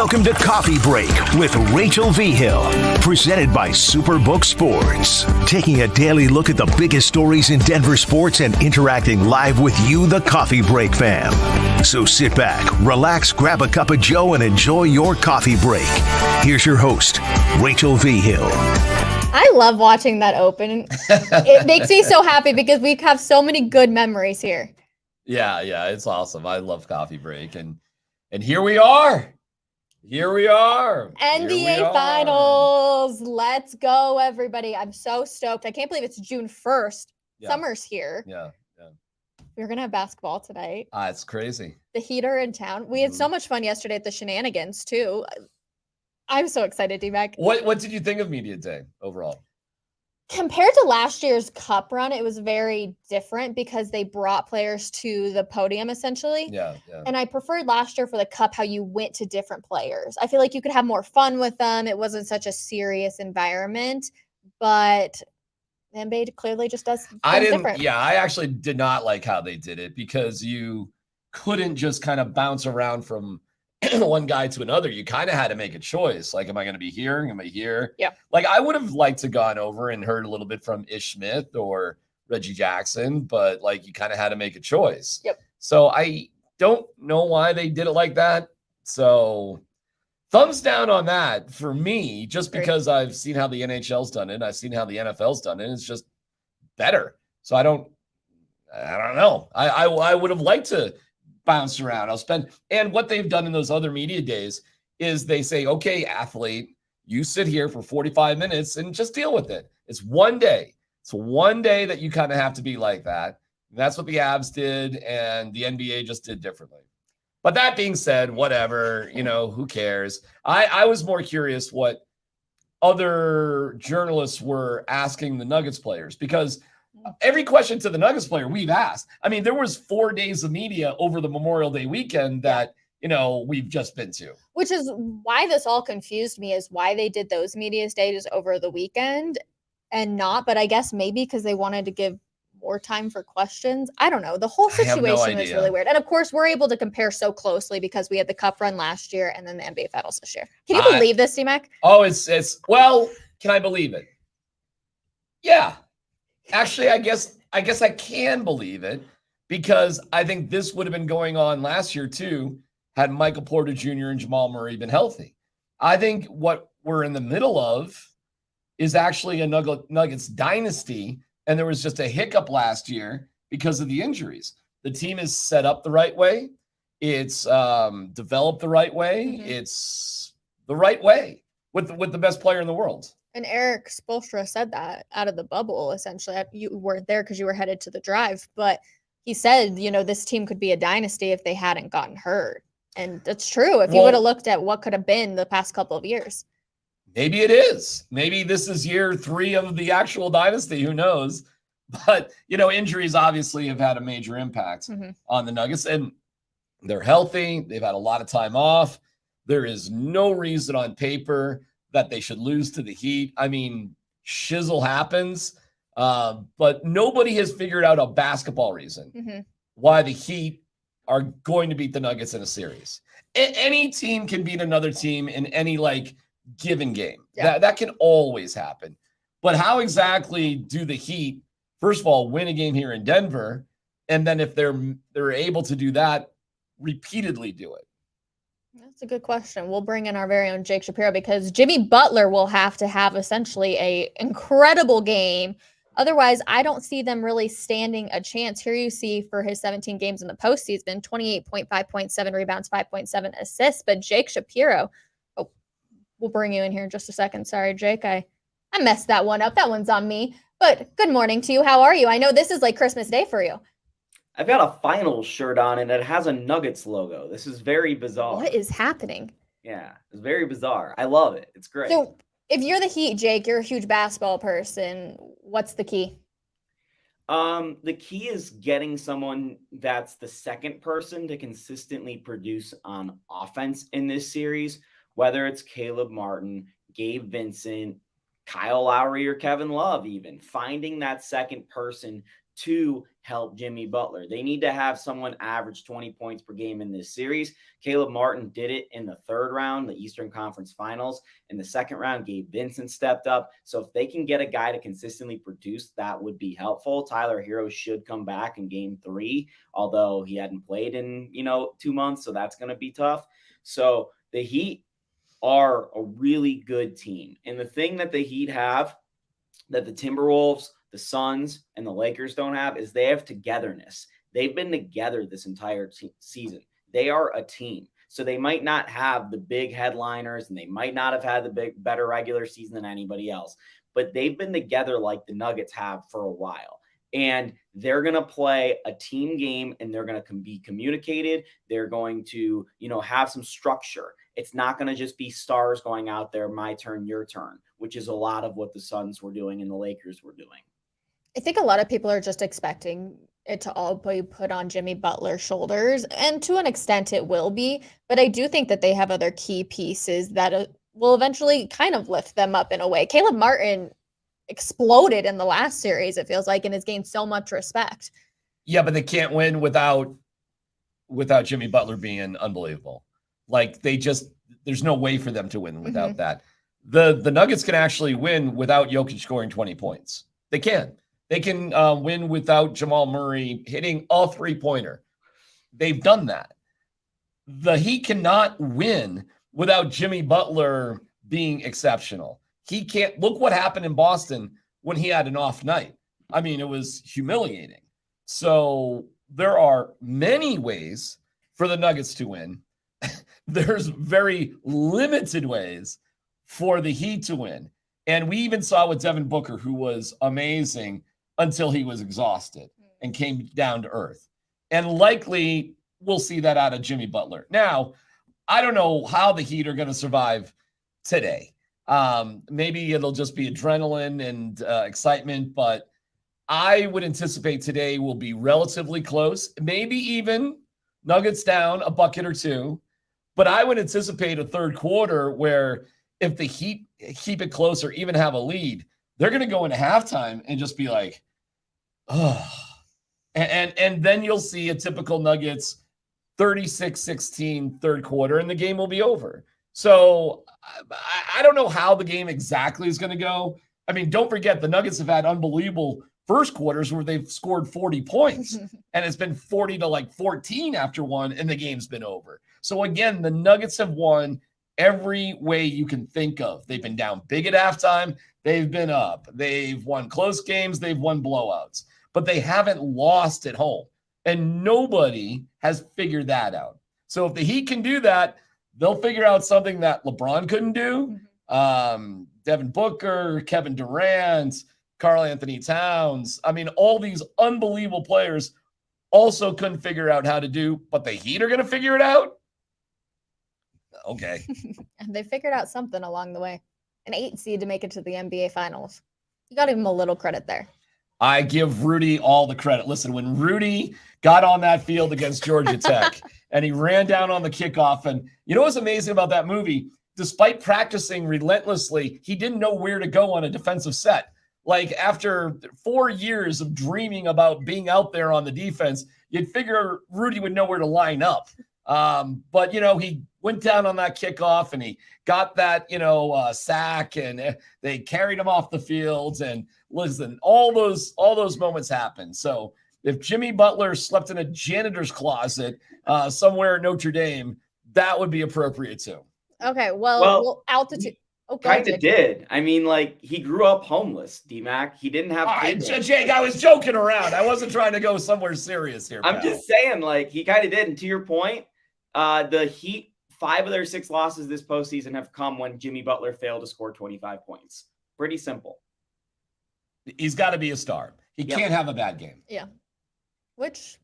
Welcome to Coffee Break with Rachel V. Hill, presented by Superbook Sports. Taking a daily look at the biggest stories in Denver sports and interacting live with you, the Coffee Break fam. So sit back, relax, grab a cup of joe, and enjoy your coffee break. Here's your host, Rachel V. Hill. I love watching that open. It makes me so happy because we have so many good memories here. Yeah, it's awesome. I love Coffee Break, and here we are. NBA Finals. Let's go, everybody. I'm so stoked. I can't believe it's June 1st. Yeah. Summer's here. Yeah. We're going to have basketball tonight. It's crazy. The Heat are in town. We had so much fun yesterday at the Shenanigans, too. I'm so excited, D-Mac. What did you think of Media Day overall? Compared to last year's Cup run, it was very different because they brought players to the podium, essentially. Yeah. And I preferred last year for the Cup how you went to different players. I feel like you could have more fun with them. It wasn't such a serious environment, but the NBA clearly just does different. Yeah, I actually did not like how they did it because you couldn't just kind of bounce around from one guy to another. You kind of had to make a choice. Like, am I going to be here? Am I here? Yeah. Like, I would have liked to gone over and heard a little bit from Ish Smith or Reggie Jackson, but like, you kind of had to make a choice. Yep. So I don't know why they did it like that. So thumbs down on that for me, just because I've seen how the NHL's done it. I've seen how the NFL's done it. It's just better. So I don't know. I would have liked to bounce around. And what they've done in those other media days is they say, okay, athlete, you sit here for 45 minutes and just deal with it. It's one day. It's one day that you kind of have to be like that. And that's what the Avs did, and the NBA just did differently. But that being said, whatever, who cares? I was more curious what other journalists were asking the Nuggets players, because every question to the Nuggets player we've asked. I mean, there was 4 days of media over the Memorial Day weekend that, we've just been to. Which is why this all confused me, is why they did those media days over the weekend and not, but I guess maybe because they wanted to give more time for questions. I don't know. The whole situation was really weird. And of course, we're able to compare so closely because we had the Cup run last year and then the NBA Finals this year. Can you believe this, D-Mac? Oh, well, can I believe it? Yeah. Actually, I guess I can believe it, because I think this would have been going on last year too, had Michael Porter Jr. and Jamal Murray been healthy. I think what we're in the middle of is actually a Nuggets dynasty, and there was just a hiccup last year because of the injuries. The team is set up the right way. It's developed the right way. Mm-hmm. It's the right way with the best player in the world. And Eric Spoelstra said that out of the bubble, essentially. You weren't there because you were headed to the drive, but he said, this team could be a dynasty if they hadn't gotten hurt. And that's true. If you would have looked at what could have been the past couple of years. Maybe it is. Maybe this is year 3 of the actual dynasty. Who knows? But, injuries obviously have had a major impact on the Nuggets, and they're healthy. They've had a lot of time off. There is no reason on paper that they should lose to the Heat. I mean, shizzle happens, but nobody has figured out a basketball reason why the Heat are going to beat the Nuggets in a series. Any team can beat another team in any given game. Yeah. That can always happen. But how exactly do the Heat, first of all, win a game here in Denver, and then if they're able to do that, repeatedly do it? That's a good question. We'll bring in our very own Jake Shapiro, because Jimmy Butler will have to have essentially a incredible game. Otherwise, I don't see them really standing a chance. Here you see for his 17 games in the postseason, 28.5 points, 7 rebounds, 5.7 assists. But Jake Shapiro, we'll bring you in here in just a second. Sorry, Jake. I messed that one up. That one's on me. But good morning to you. How are you? I know this is like Christmas Day for you. I've got a Finals shirt on, and it has a Nuggets logo. This is very bizarre. What is happening? Yeah, it's very bizarre. I love it. It's great. So if you're the Heat, Jake, you're a huge basketball person. What's the key? The key is getting someone that's the second person to consistently produce on offense in this series, whether it's Caleb Martin, Gabe Vincent, Kyle Lowry, or Kevin Love. Even finding that second person to help Jimmy Butler. They need to have someone average 20 points per game in this series. Caleb Martin did it in the third round, the Eastern Conference Finals. In the second round, Gabe Vincent stepped up. So if they can get a guy to consistently produce, that would be helpful. Tyler Hero should come back in game 3, although he hadn't played in, 2 months. So that's going to be tough. So the Heat are a really good team. And the thing that the Heat have that the Timberwolves, the Suns, and the Lakers don't have is they have togetherness. They've been together this entire season. They are a team. So they might not have the big headliners and they might not have had the better regular season than anybody else, but they've been together like the Nuggets have for a while. And they're going to play a team game and they're going to be communicated. They're going to, have some structure. It's not going to just be stars going out there, my turn, your turn, which is a lot of what the Suns were doing and the Lakers were doing. I think a lot of people are just expecting it to all be put on Jimmy Butler's shoulders, and to an extent it will be, but I do think that they have other key pieces that will eventually kind of lift them up in a way. Caleb Martin exploded in the last series, it feels like, and has gained so much respect. Yeah, but they can't win without Jimmy Butler being unbelievable. Like there's no way for them to win without that. The Nuggets can actually win without Jokic scoring 20 points. They can. They can win without Jamal Murray hitting a three-pointer. They've done that. The Heat cannot win without Jimmy Butler being exceptional. He can't. Look what happened in Boston when he had an off night. I mean, it was humiliating. So there are many ways for the Nuggets to win. There's very limited ways for the Heat to win. And we even saw with Devin Booker, who was amazing until he was exhausted and came down to earth. And likely we'll see that out of Jimmy Butler. Now, I don't know how the Heat are going to survive today. Maybe it'll just be adrenaline and excitement, but I would anticipate today will be relatively close, maybe even Nuggets down a bucket or two. But I would anticipate a third quarter where if the Heat keep it close or even have a lead, they're going to go into halftime and just be like, oh. And then you'll see a typical Nuggets 36-16 third quarter, and the game will be over. So I don't know how the game exactly is going to go. I mean, don't forget, the Nuggets have had unbelievable first quarters where they've scored 40 points, and it's been 40-14 after one, and the game's been over. So again, the Nuggets have won every way you can think of. They've been down big at halftime. They've been up. They've won close games. They've won blowouts. But they haven't lost at home. And nobody has figured that out. So if the Heat can do that, they'll figure out something that LeBron couldn't do. Devin Booker, Kevin Durant, Karl Anthony Towns. I mean, all these unbelievable players also couldn't figure out how to do, but the Heat are going to figure it out? Okay. And they figured out something along the way. An 8 seed to make it to the NBA Finals. You got to give him a little credit there. I give Rudy all the credit. Listen, when Rudy got on that field against Georgia Tech and he ran down on the kickoff, and you know what's amazing about that movie? Despite practicing relentlessly, he didn't know where to go on a defensive set. Like after 4 years of dreaming about being out there on the defense, you'd figure Rudy would know where to line up. But, he went down on that kickoff and he got that, sack, and they carried him off the field. And listen, all those moments happen. So if Jimmy Butler slept in a janitor's closet somewhere at Notre Dame, that would be appropriate too. Okay. Well, altitude. Kind of did. I mean, he grew up homeless, D-Mac. He didn't have Jake, I was joking around. I wasn't trying to go somewhere serious here. I'm just saying, he kind of did. And to your point, the Heat, 5 of their 6 losses this postseason have come when Jimmy Butler failed to score 25 points. Pretty simple. He's got to be a star. He can't have a bad game. Yeah. Which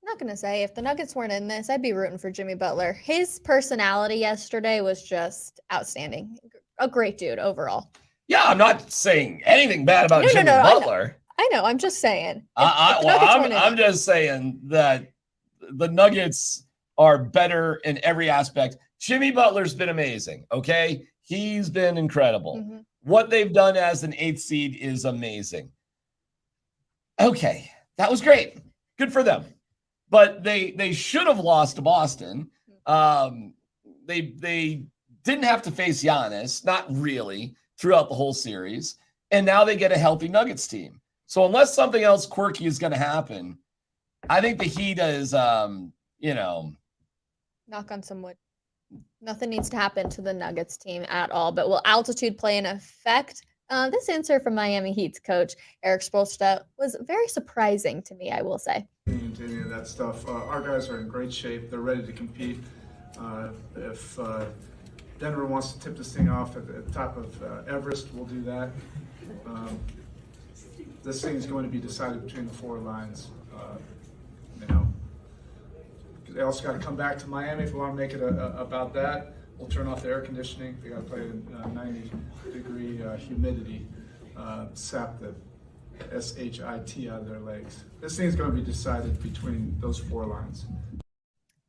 I'm not going to say, if the Nuggets weren't in this, I'd be rooting for Jimmy Butler. His personality yesterday was just outstanding. A great dude overall. Yeah, I'm not saying anything bad about Jimmy Butler. I know. I'm just saying. I'm just saying that the Nuggets are better in every aspect. Jimmy Butler's been amazing, okay? He's been incredible. What they've done as an 8th seed is amazing. Okay, that was great. Good for them. But they should have lost to Boston. They didn't have to face Giannis, not really, throughout the whole series. And now they get a healthy Nuggets team. So unless something else quirky is going to happen, I think the Heat is, Knock on some wood. Nothing needs to happen to the Nuggets team at all. But will altitude play an effect? This answer from Miami Heat's coach, Eric Spoelstra, was very surprising to me, I will say. Into any of that stuff. Our guys are in great shape. They're ready to compete. If Denver wants to tip this thing off at the top of Everest, we'll do that. This thing is going to be decided between the four lines. They also got to come back to Miami if we want to make it about that. We'll turn off the air conditioning. They got to play in 90-degree humidity, sap the SHIT out of their legs. This thing's going to be decided between those four lines.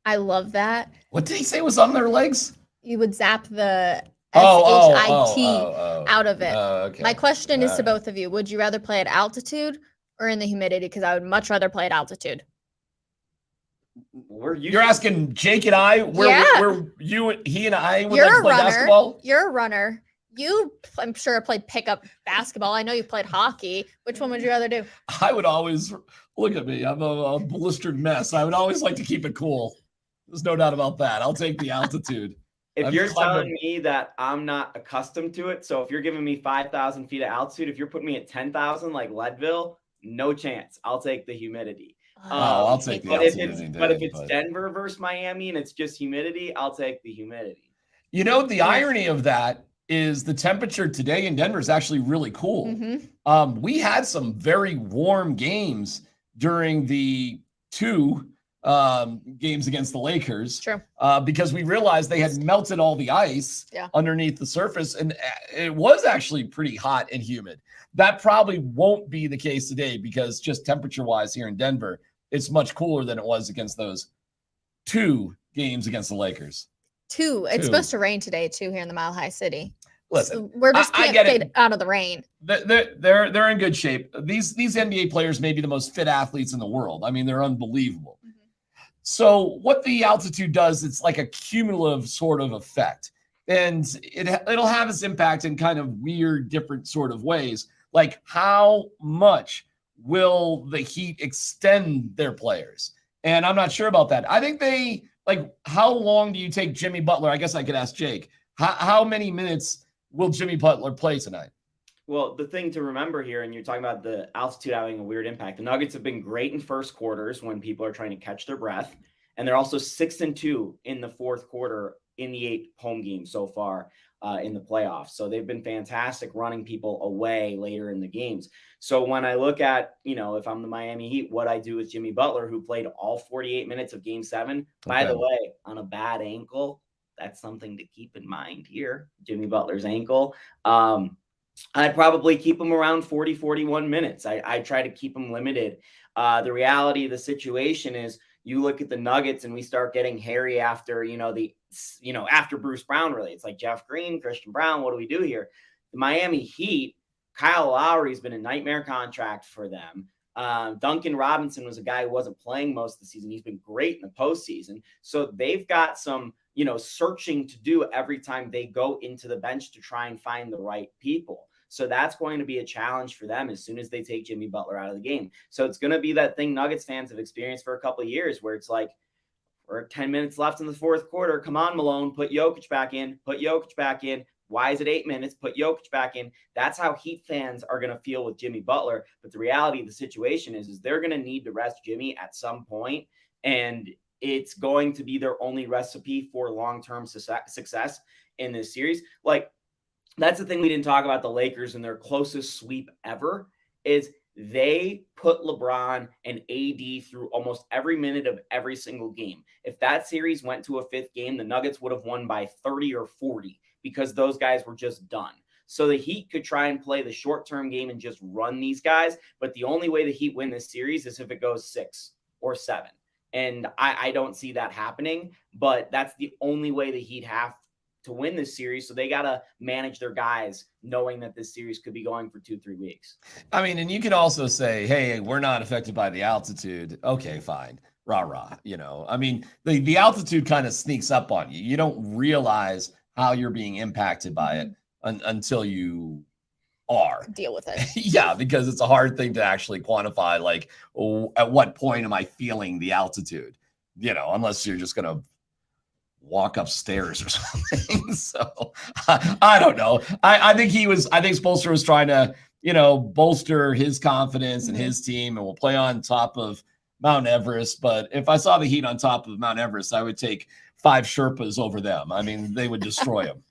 I love that. What did he say was on their legs? You would zap the SHIT out of it. Okay. My question is to both of you. Would you rather play at altitude or in the humidity? Because I would much rather play at altitude. You're asking Jake and I where he and I would like to play basketball? You're a runner. You, I'm sure, played pickup basketball. I know you played hockey. Which one would you rather do? I would always, look at me, I'm a blistered mess. I would always like to keep it cool. There's no doubt about that. I'll take the altitude. If you're telling me that I'm not accustomed to it, so if you're giving me 5,000 feet of altitude, if you're putting me at 10,000 like Leadville, no chance. I'll take the humidity. I'll take the altitude. But if it's Denver versus Miami and it's just humidity, I'll take the humidity. You know, the irony of that is the temperature today in Denver is actually really cool. Mm-hmm. We had some very warm games during the two games against the Lakers. True. Because we realized they had melted all the ice underneath the surface, and it was actually pretty hot and humid. That probably won't be the case today because just temperature-wise here in Denver, it's much cooler than it was against those two games against the Lakers. It's supposed to rain today too here in the Mile High City. Listen, so we're just can't stay out of the rain. They're in good shape. These NBA players may be the most fit athletes in the world. I mean, they're unbelievable. Mm-hmm. So what the altitude does, it's like a cumulative sort of effect. And it'll have its impact in kind of weird, different sort of ways. Like how much will the Heat extend their players? And I'm not sure about that. I think how long do you take Jimmy Butler? I guess I could ask Jake. How many minutes will Jimmy Butler play tonight? Well, the thing to remember here, and you're talking about the altitude having a weird impact. The Nuggets have been great in first quarters when people are trying to catch their breath. And they're also 6-2 in the fourth quarter in the 8 home games so far in the playoffs. So they've been fantastic running people away later in the games. So when I look at, if I'm the Miami Heat, what I do with Jimmy Butler, who played all 48 minutes of game 7, by the way, on a bad ankle, that's something to keep in mind here, Jimmy Butler's ankle. I'd probably keep him around 40, 41 minutes. I try to keep him limited. The reality of the situation is you look at the Nuggets and we start getting hairy after, after Bruce Brown, really. It's like Jeff Green, Christian Brown. What do we do here? The Miami Heat, Kyle Lowry has been a nightmare contract for them. Duncan Robinson was a guy who wasn't playing most of the season. He's been great in the postseason. So they've got some, searching to do every time they go into the bench to try and find the right people. So that's going to be a challenge for them as soon as they take Jimmy Butler out of the game. So it's going to be that thing Nuggets fans have experienced for a couple of years where it's like, we're 10 minutes left in the fourth quarter. Come on, Malone, put Jokic back in. Why is it 8 minutes? Put Jokic back in. That's how Heat fans are going to feel with Jimmy Butler. But the reality of the situation is they're going to need to rest Jimmy at some point, and it's going to be their only recipe for long-term success in this series. Like, that's the thing we didn't talk about the Lakers and their closest sweep ever is they put LeBron and AD through almost every minute of every single game. If that series went to a 5th game, the Nuggets would have won by 30 or 40 because those guys were just done. So the Heat could try and play the short-term game and just run these guys, but the only way the Heat win this series is if it goes 6 or 7. And I don't see that happening, but that's the only way the Heat have to win this series. So they got to manage their guys knowing that this series could be going for 2-3 weeks. I mean, and you can also say, hey, we're not affected by the altitude. Okay, fine. Rah. I mean, the altitude kind of sneaks up on you. You don't realize how you're being impacted by it until you are. Deal with it. Yeah, because it's a hard thing to actually quantify, like, at what point am I feeling the altitude? Unless you're just going to walk upstairs or something. So I don't know. I think Spoelstra was trying to, bolster his confidence and his team, and we'll play on top of Mount Everest. But if I saw the Heat on top of Mount Everest, I would take 5 Sherpas over them. I mean, they would destroy them.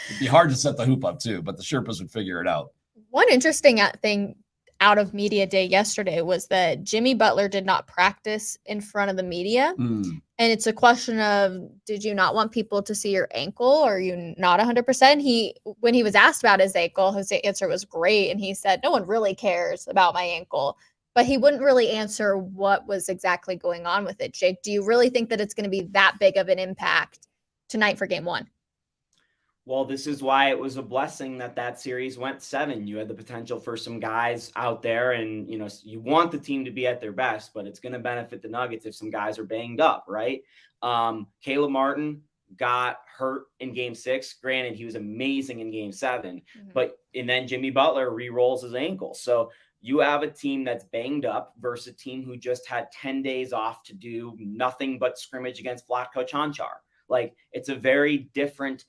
It'd be hard to set the hoop up too, but the Sherpas would figure it out. One interesting thing out of media day yesterday was that Jimmy Butler did not practice in front of the media. And it's a question of, did you not want people to see your ankle? Or are you not 100%? When he was asked about his ankle, his answer was great. And he said, no one really cares about my ankle. But he wouldn't really answer what was exactly going on with it. Jake, do you really think that it's going to be that big of an impact tonight for game 1? Well, this is why it was a blessing that series went 7. You had the potential for some guys out there, and you want the team to be at their best, but it's going to benefit the Nuggets if some guys are banged up, right? Caleb Martin got hurt in game 6. Granted, he was amazing in game 7, and then Jimmy Butler re-rolls his ankle. So you have a team that's banged up versus a team who just had 10 days off to do nothing but scrimmage against Vlatko Čančar. Like, it's a very different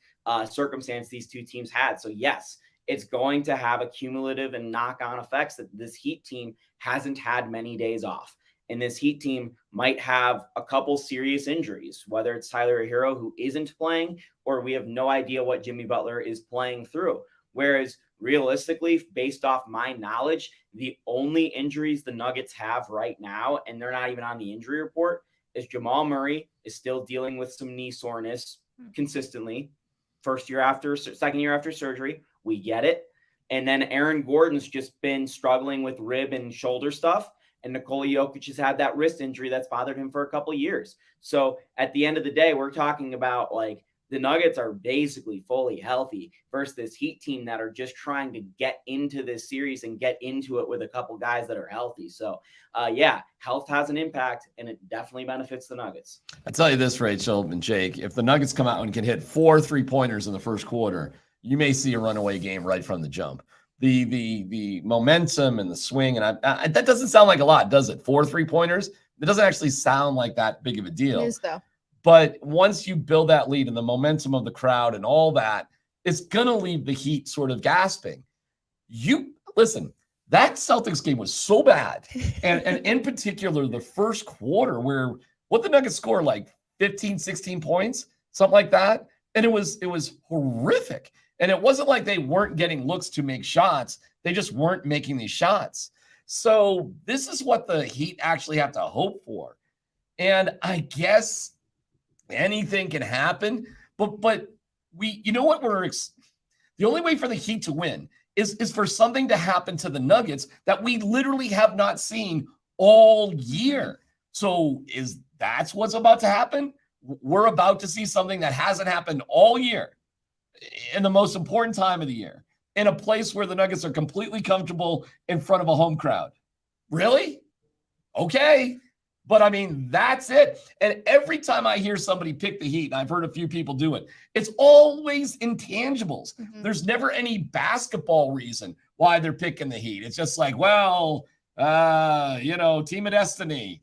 circumstance these two teams had. So yes, it's going to have a cumulative and knock-on effects that this Heat team hasn't had many days off. And this Heat team might have a couple serious injuries, whether it's Tyler Hero, who isn't playing, or we have no idea what Jimmy Butler is playing through. Whereas realistically, based off my knowledge, the only injuries the Nuggets have right now, and they're not even on the injury report, is Jamal Murray is still dealing with some knee soreness consistently. Second year after surgery, we get it. And then Aaron Gordon's just been struggling with rib and shoulder stuff. And Nikola Jokic has had that wrist injury that's bothered him for a couple of years. So at the end of the day, we're talking about like the Nuggets are basically fully healthy versus this Heat team that are just trying to get into this series and get into it with a couple guys that are healthy. So health has an impact, and it definitely benefits the Nuggets. I tell you this, Rachel and Jake, if the Nuggets come out and can hit 4 3-pointers in the first quarter, you may see a runaway game right from the jump. The momentum and the swing, and that doesn't sound like a lot, does it? 4 3-pointers? It doesn't actually sound like that big of a deal. It is, though. But once you build that lead and the momentum of the crowd and all that, it's going to leave the Heat sort of gasping. Listen, that Celtics game was so bad. And in particular, the first quarter where the Nuggets scored like 15, 16 points, something like that. And it was horrific. And it wasn't like they weren't getting looks to make shots. They just weren't making these shots. So this is what the Heat actually have to hope for. And I guess anything can happen, but the only way for the Heat to win is for something to happen to the Nuggets that we literally have not seen all year. So that's what's about to happen? We're about to see something that hasn't happened all year in the most important time of the year, in a place where the Nuggets are completely comfortable in front of a home crowd. Really? Okay. But I mean, that's it. And every time I hear somebody pick the Heat, and I've heard a few people do it, it's always intangibles. There's never any basketball reason why they're picking the Heat. It's just like, team of destiny,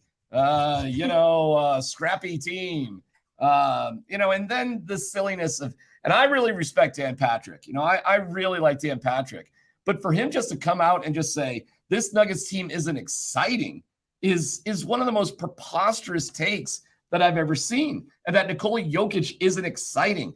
scrappy team, and then the silliness of, and I really respect Dan Patrick. I really like Dan Patrick. But for him just to come out and just say, this Nuggets team isn't exciting, is one of the most preposterous takes that I've ever seen. And that Nikola Jokic isn't exciting.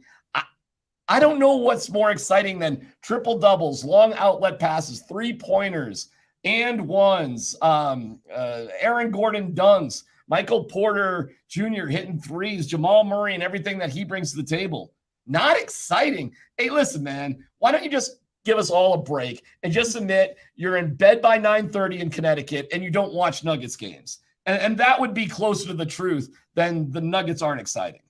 I don't know what's more exciting than triple doubles, long outlet passes, 3-pointers, and ones, Aaron Gordon dunks, Michael Porter Jr. hitting threes, Jamal Murray and everything that he brings to the table. Not exciting. Hey, listen, man, why don't you just give us all a break and just admit you're in bed by 9:30 in Connecticut and you don't watch Nuggets games. And that would be closer to the truth than the Nuggets aren't exciting.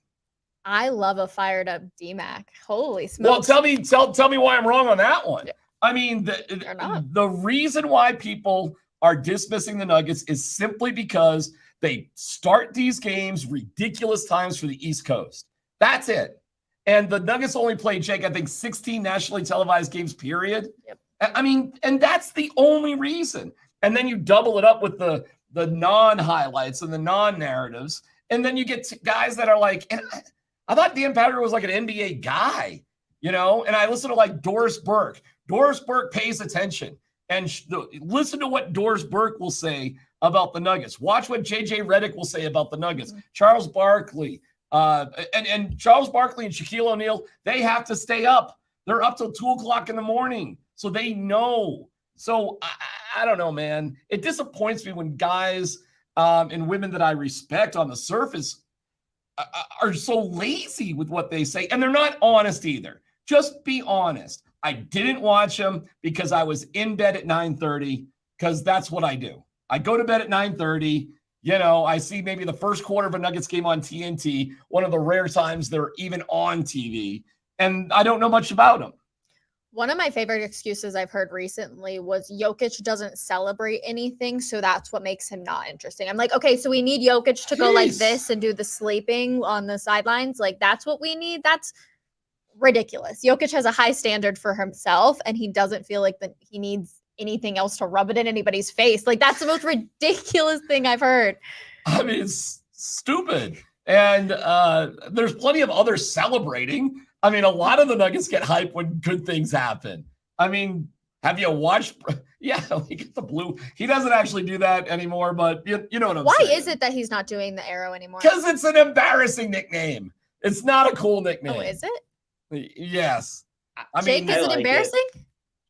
I love a fired up D-Mac. Holy smokes. Well, tell me why I'm wrong on that one. I mean, They're not. the reason why people are dismissing the Nuggets is simply because they start these games ridiculous times for the East Coast. That's it. And the Nuggets only played, Jake, I think 16 nationally televised games, period. Yep. I mean, and that's the only reason. And then you double it up with the non-highlights and the non-narratives. And then you get guys that are like, and I thought Dan Patrick was like an NBA guy, you know? And I listen to like Doris Burke. Doris Burke pays attention. And listen to what Doris Burke will say about the Nuggets. Watch what JJ Redick will say about the Nuggets. Charles Barkley. And Charles Barkley and Shaquille O'Neal, they have to stay up. They're up till 2 o'clock in the morning. So they know. So I don't know, man. It disappoints me when guys and women that I respect on the surface are so lazy with what they say. And they're not honest either. Just be honest. I didn't watch them because I was in bed at 9:30 because that's what I do. I go to bed at 9:30. You know, I see maybe the first quarter of a Nuggets game on TNT, one of the rare times they're even on TV, and I don't know much about them. One of my favorite excuses I've heard recently was Jokic doesn't celebrate anything, so that's what makes him not interesting. I'm like, okay, so we need Jokic to go like this and do the sleeping on the sidelines. Like, that's what we need? That's ridiculous. Jokic has a high standard for himself, and he doesn't feel like that he needs anything else to rub it in anybody's face. Like, that's the most ridiculous thing I've heard. I mean, it's stupid. And there's plenty of others celebrating. I mean, a lot of the Nuggets get hyped when good things happen. I mean, have you watched? Yeah, he gets the blue. He doesn't actually do that anymore, but you know what I'm saying. Why is it that he's not doing the arrow anymore? Because it's an embarrassing nickname. It's not a cool nickname. Oh, is it? Yes. I Jake, mean, is it embarrassing?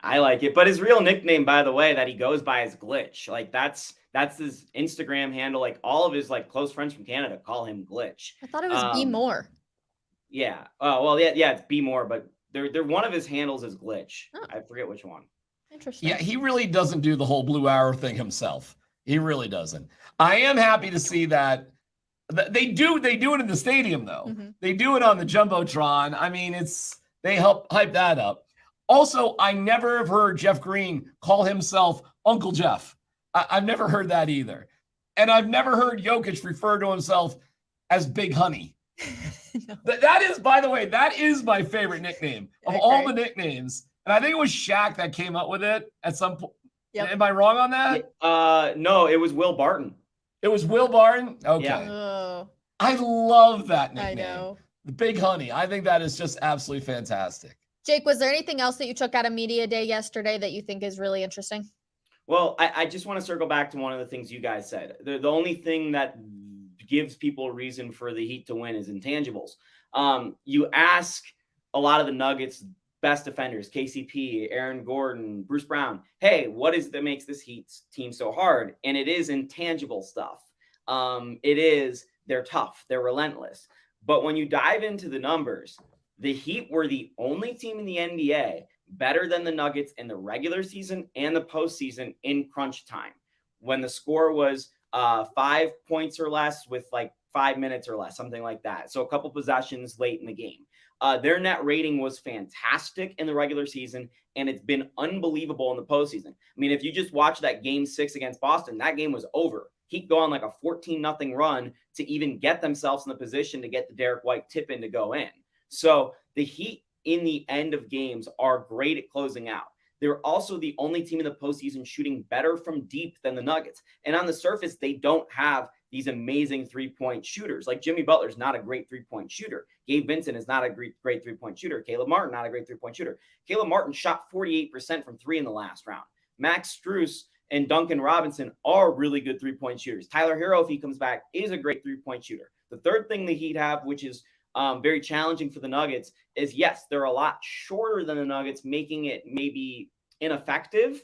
I like it, but his real nickname, by the way, that he goes by is Glitch. Like that's his Instagram handle. Like all of his like close friends from Canada call him Glitch. I thought it was Be More. Yeah. Well, yeah, it's Be More, but they're one of his handles is Glitch. Oh. I forget which one. Interesting. Yeah, he really doesn't do the whole blue arrow thing himself. He really doesn't. I am happy to see that they do it in the stadium though. Mm-hmm. They do it on the Jumbotron. I mean, they help hype that up. Also, I never have heard Jeff Green call himself Uncle Jeff. I've never heard that either. And I've never heard Jokic refer to himself as Big Honey. No. That is, by the way, that is my favorite nickname of all the nicknames. And I think it was Shaq that came up with it at some point. Yep. Am I wrong on that? No, it was Will Barton. It was Will Barton? Okay. Yeah. I love that nickname. I know. The Big Honey. I think that is just absolutely fantastic. Jake, was there anything else that you took out of Media Day yesterday that you think is really interesting? Well, I just want to circle back to one of the things you guys said. The only thing that gives people a reason for the Heat to win is intangibles. You ask a lot of the Nuggets best defenders, KCP, Aaron Gordon, Bruce Brown, hey, what is it that makes this Heat team so hard? And it is intangible stuff. It is they're tough, they're relentless. But when you dive into the numbers, the Heat were the only team in the NBA better than the Nuggets in the regular season and the postseason in crunch time, when the score was 5 points or less with like 5 minutes or less, something like that. So a couple possessions late in the game. Their net rating was fantastic in the regular season, and it's been unbelievable in the postseason. I mean, if you just watch that game 6 against Boston, that game was over. Heat go on like a 14-0 run to even get themselves in the position to get the Derek White tip in to go in. So the Heat in the end of games are great at closing out. They're also the only team in the postseason shooting better from deep than the Nuggets. And on the surface, they don't have these amazing three-point shooters. Like Jimmy Butler's not a great three-point shooter. Gabe Vincent is not a great three-point shooter. Caleb Martin, not a great three-point shooter. Caleb Martin shot 48% from three in the last round. Max Strus and Duncan Robinson are really good three-point shooters. Tyler Hero, if he comes back, is a great three-point shooter. The third thing the Heat have, which is very challenging for the Nuggets, is yes, they're a lot shorter than the Nuggets, making it maybe ineffective.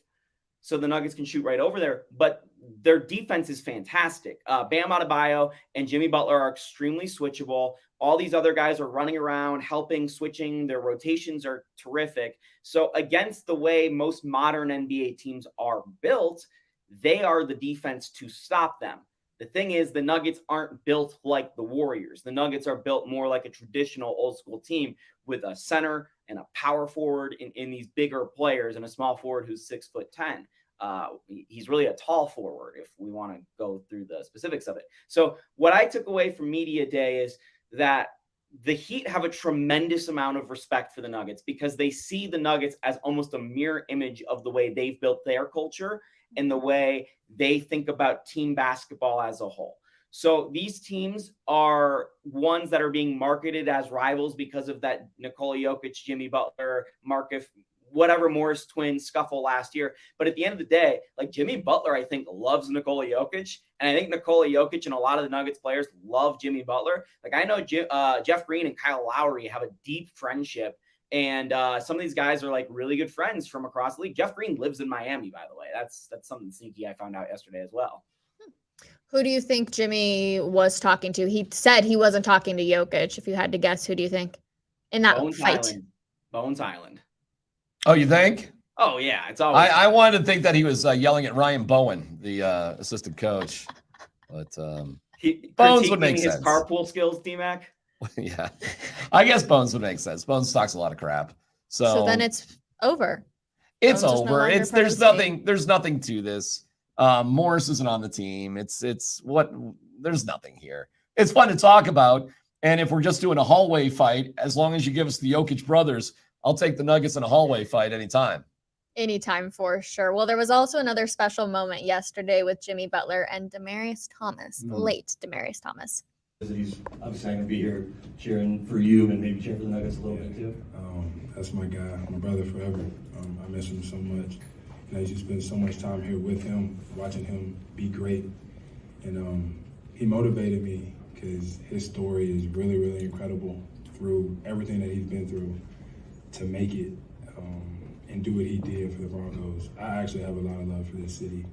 So the Nuggets can shoot right over there, but their defense is fantastic. Bam Adebayo and Jimmy Butler are extremely switchable. All these other guys are running around, helping, switching. Their rotations are terrific. So against the way most modern NBA teams are built, they are the defense to stop them. The thing is, the Nuggets aren't built like the Warriors. The Nuggets are built more like a traditional old school team with a center and a power forward in these bigger players and a small forward who's 6'10". He's really a tall forward if we want to go through the specifics of it. So what I took away from media day is that the Heat have a tremendous amount of respect for the Nuggets because they see the Nuggets as almost a mirror image of the way they've built their culture and the way they think about team basketball as a whole. So these teams are ones that are being marketed as rivals because of that Nikola Jokic, Jimmy Butler, Markieff, whatever Morris twins scuffle last year. But at the end of the day, like Jimmy Butler, I think loves Nikola Jokic. And I think Nikola Jokic and a lot of the Nuggets players love Jimmy Butler. Like I know Jeff Green and Kyle Lowry have a deep friendship. And some of these guys are like really good friends from across the league. Jeff Green lives in Miami, by the way. That's something sneaky I found out yesterday as well. Who do you think Jimmy was talking to? He said he wasn't talking to Jokic. If you had to guess, who do you think in that fight? Bones Island. Oh, you think? Oh, yeah. It's always. I wanted to think that he was yelling at Ryan Bowen, the assistant coach. But Bones would make sense. His carpool skills, D-Mac? Yeah. I guess Bones would make sense. Bones talks a lot of crap. So then it's over. It's over. There's nothing to this. Morris isn't on the team. There's nothing here. It's fun to talk about. And if we're just doing a hallway fight, as long as you give us the Jokic brothers, I'll take the Nuggets in a hallway fight anytime. Anytime for sure. Well, there was also another special moment yesterday with Jimmy Butler and Demaryius Thomas, the late Demaryius Thomas. He's obviously going to be here cheering for you and maybe cheering for the Nuggets a little bit too. That's my guy, my brother forever. I miss him so much. And I used to spend so much time here with him, watching him be great. And he motivated me because his story is really, really incredible through everything that he's been through to make it and do what he did for the Broncos. I actually have a lot of love for this city.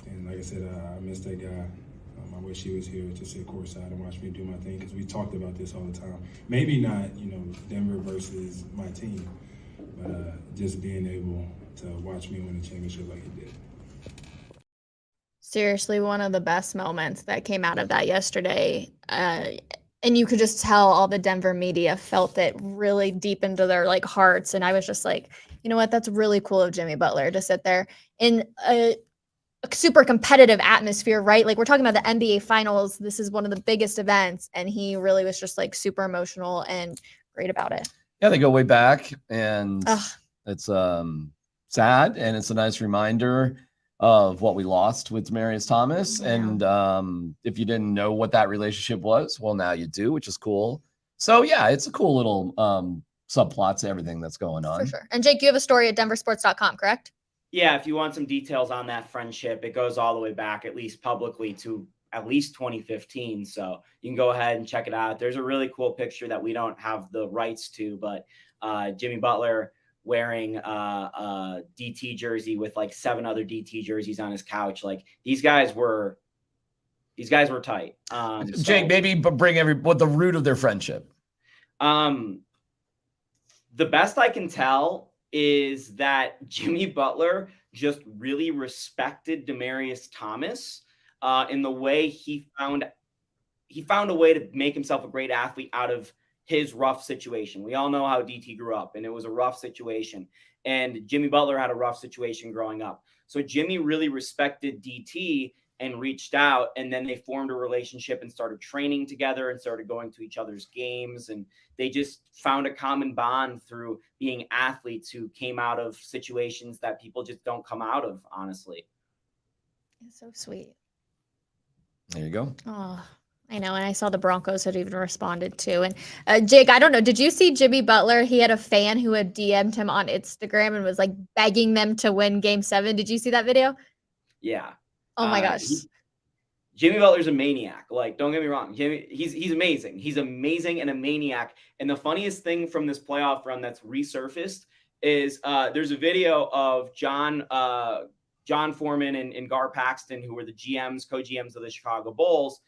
And like I said, I miss that guy. I wish he was here to sit courtside and watch me do my thing because we talked about this all the time. Maybe not, Denver versus my team, but just being able to watch me win a championship like he did. Seriously, one of the best moments that came out of that yesterday. And you could just tell all the Denver media felt it really deep into their hearts. And I was just like, you know what? That's really cool of Jimmy Butler to sit there in a super competitive atmosphere, right? Like we're talking about the NBA finals. This is one of the biggest events. And he really was just super emotional and great about it. Yeah, they go way back and it's sad. And it's a nice reminder of what we lost with Demaryius Thomas. Yeah. And if you didn't know what that relationship was, well, now you do, which is cool. So yeah, it's a cool little subplot to everything that's going on. For sure. And Jake, you have a story at denversports.com, correct? Yeah, if you want some details on that friendship, it goes all the way back, at least publicly, to at least 2015. So you can go ahead and check it out. There's a really cool picture that we don't have the rights to, but Jimmy Butler wearing a DT jersey with 7 other DT jerseys on his couch. These guys were tight. Jake, maybe bring what the root of their friendship. The best I can tell is that Jimmy Butler just really respected Demaryius Thomas in the way he found a way to make himself a great athlete out of his rough situation. We all know how DT grew up, and it was a rough situation. And Jimmy Butler had a rough situation growing up. So Jimmy really respected DT and reached out, and then they formed a relationship and started training together and started going to each other's games. And they just found a common bond through being athletes who came out of situations that people just don't come out of, honestly. It's so sweet. There you go. Oh, I know. And I saw the Broncos had even responded too. And Jake, I don't know. Did you see Jimmy Butler? He had a fan who had DM'd him on Instagram and was begging them to win Game 7. Did you see that video? Yeah. Oh my gosh. Jimmy Butler's a maniac. Don't get me wrong. He's amazing. He's amazing and a maniac. And the funniest thing from this playoff run that's resurfaced is there's a video of John Foreman and Gar Paxton, who were the co-GMs of the Chicago Bulls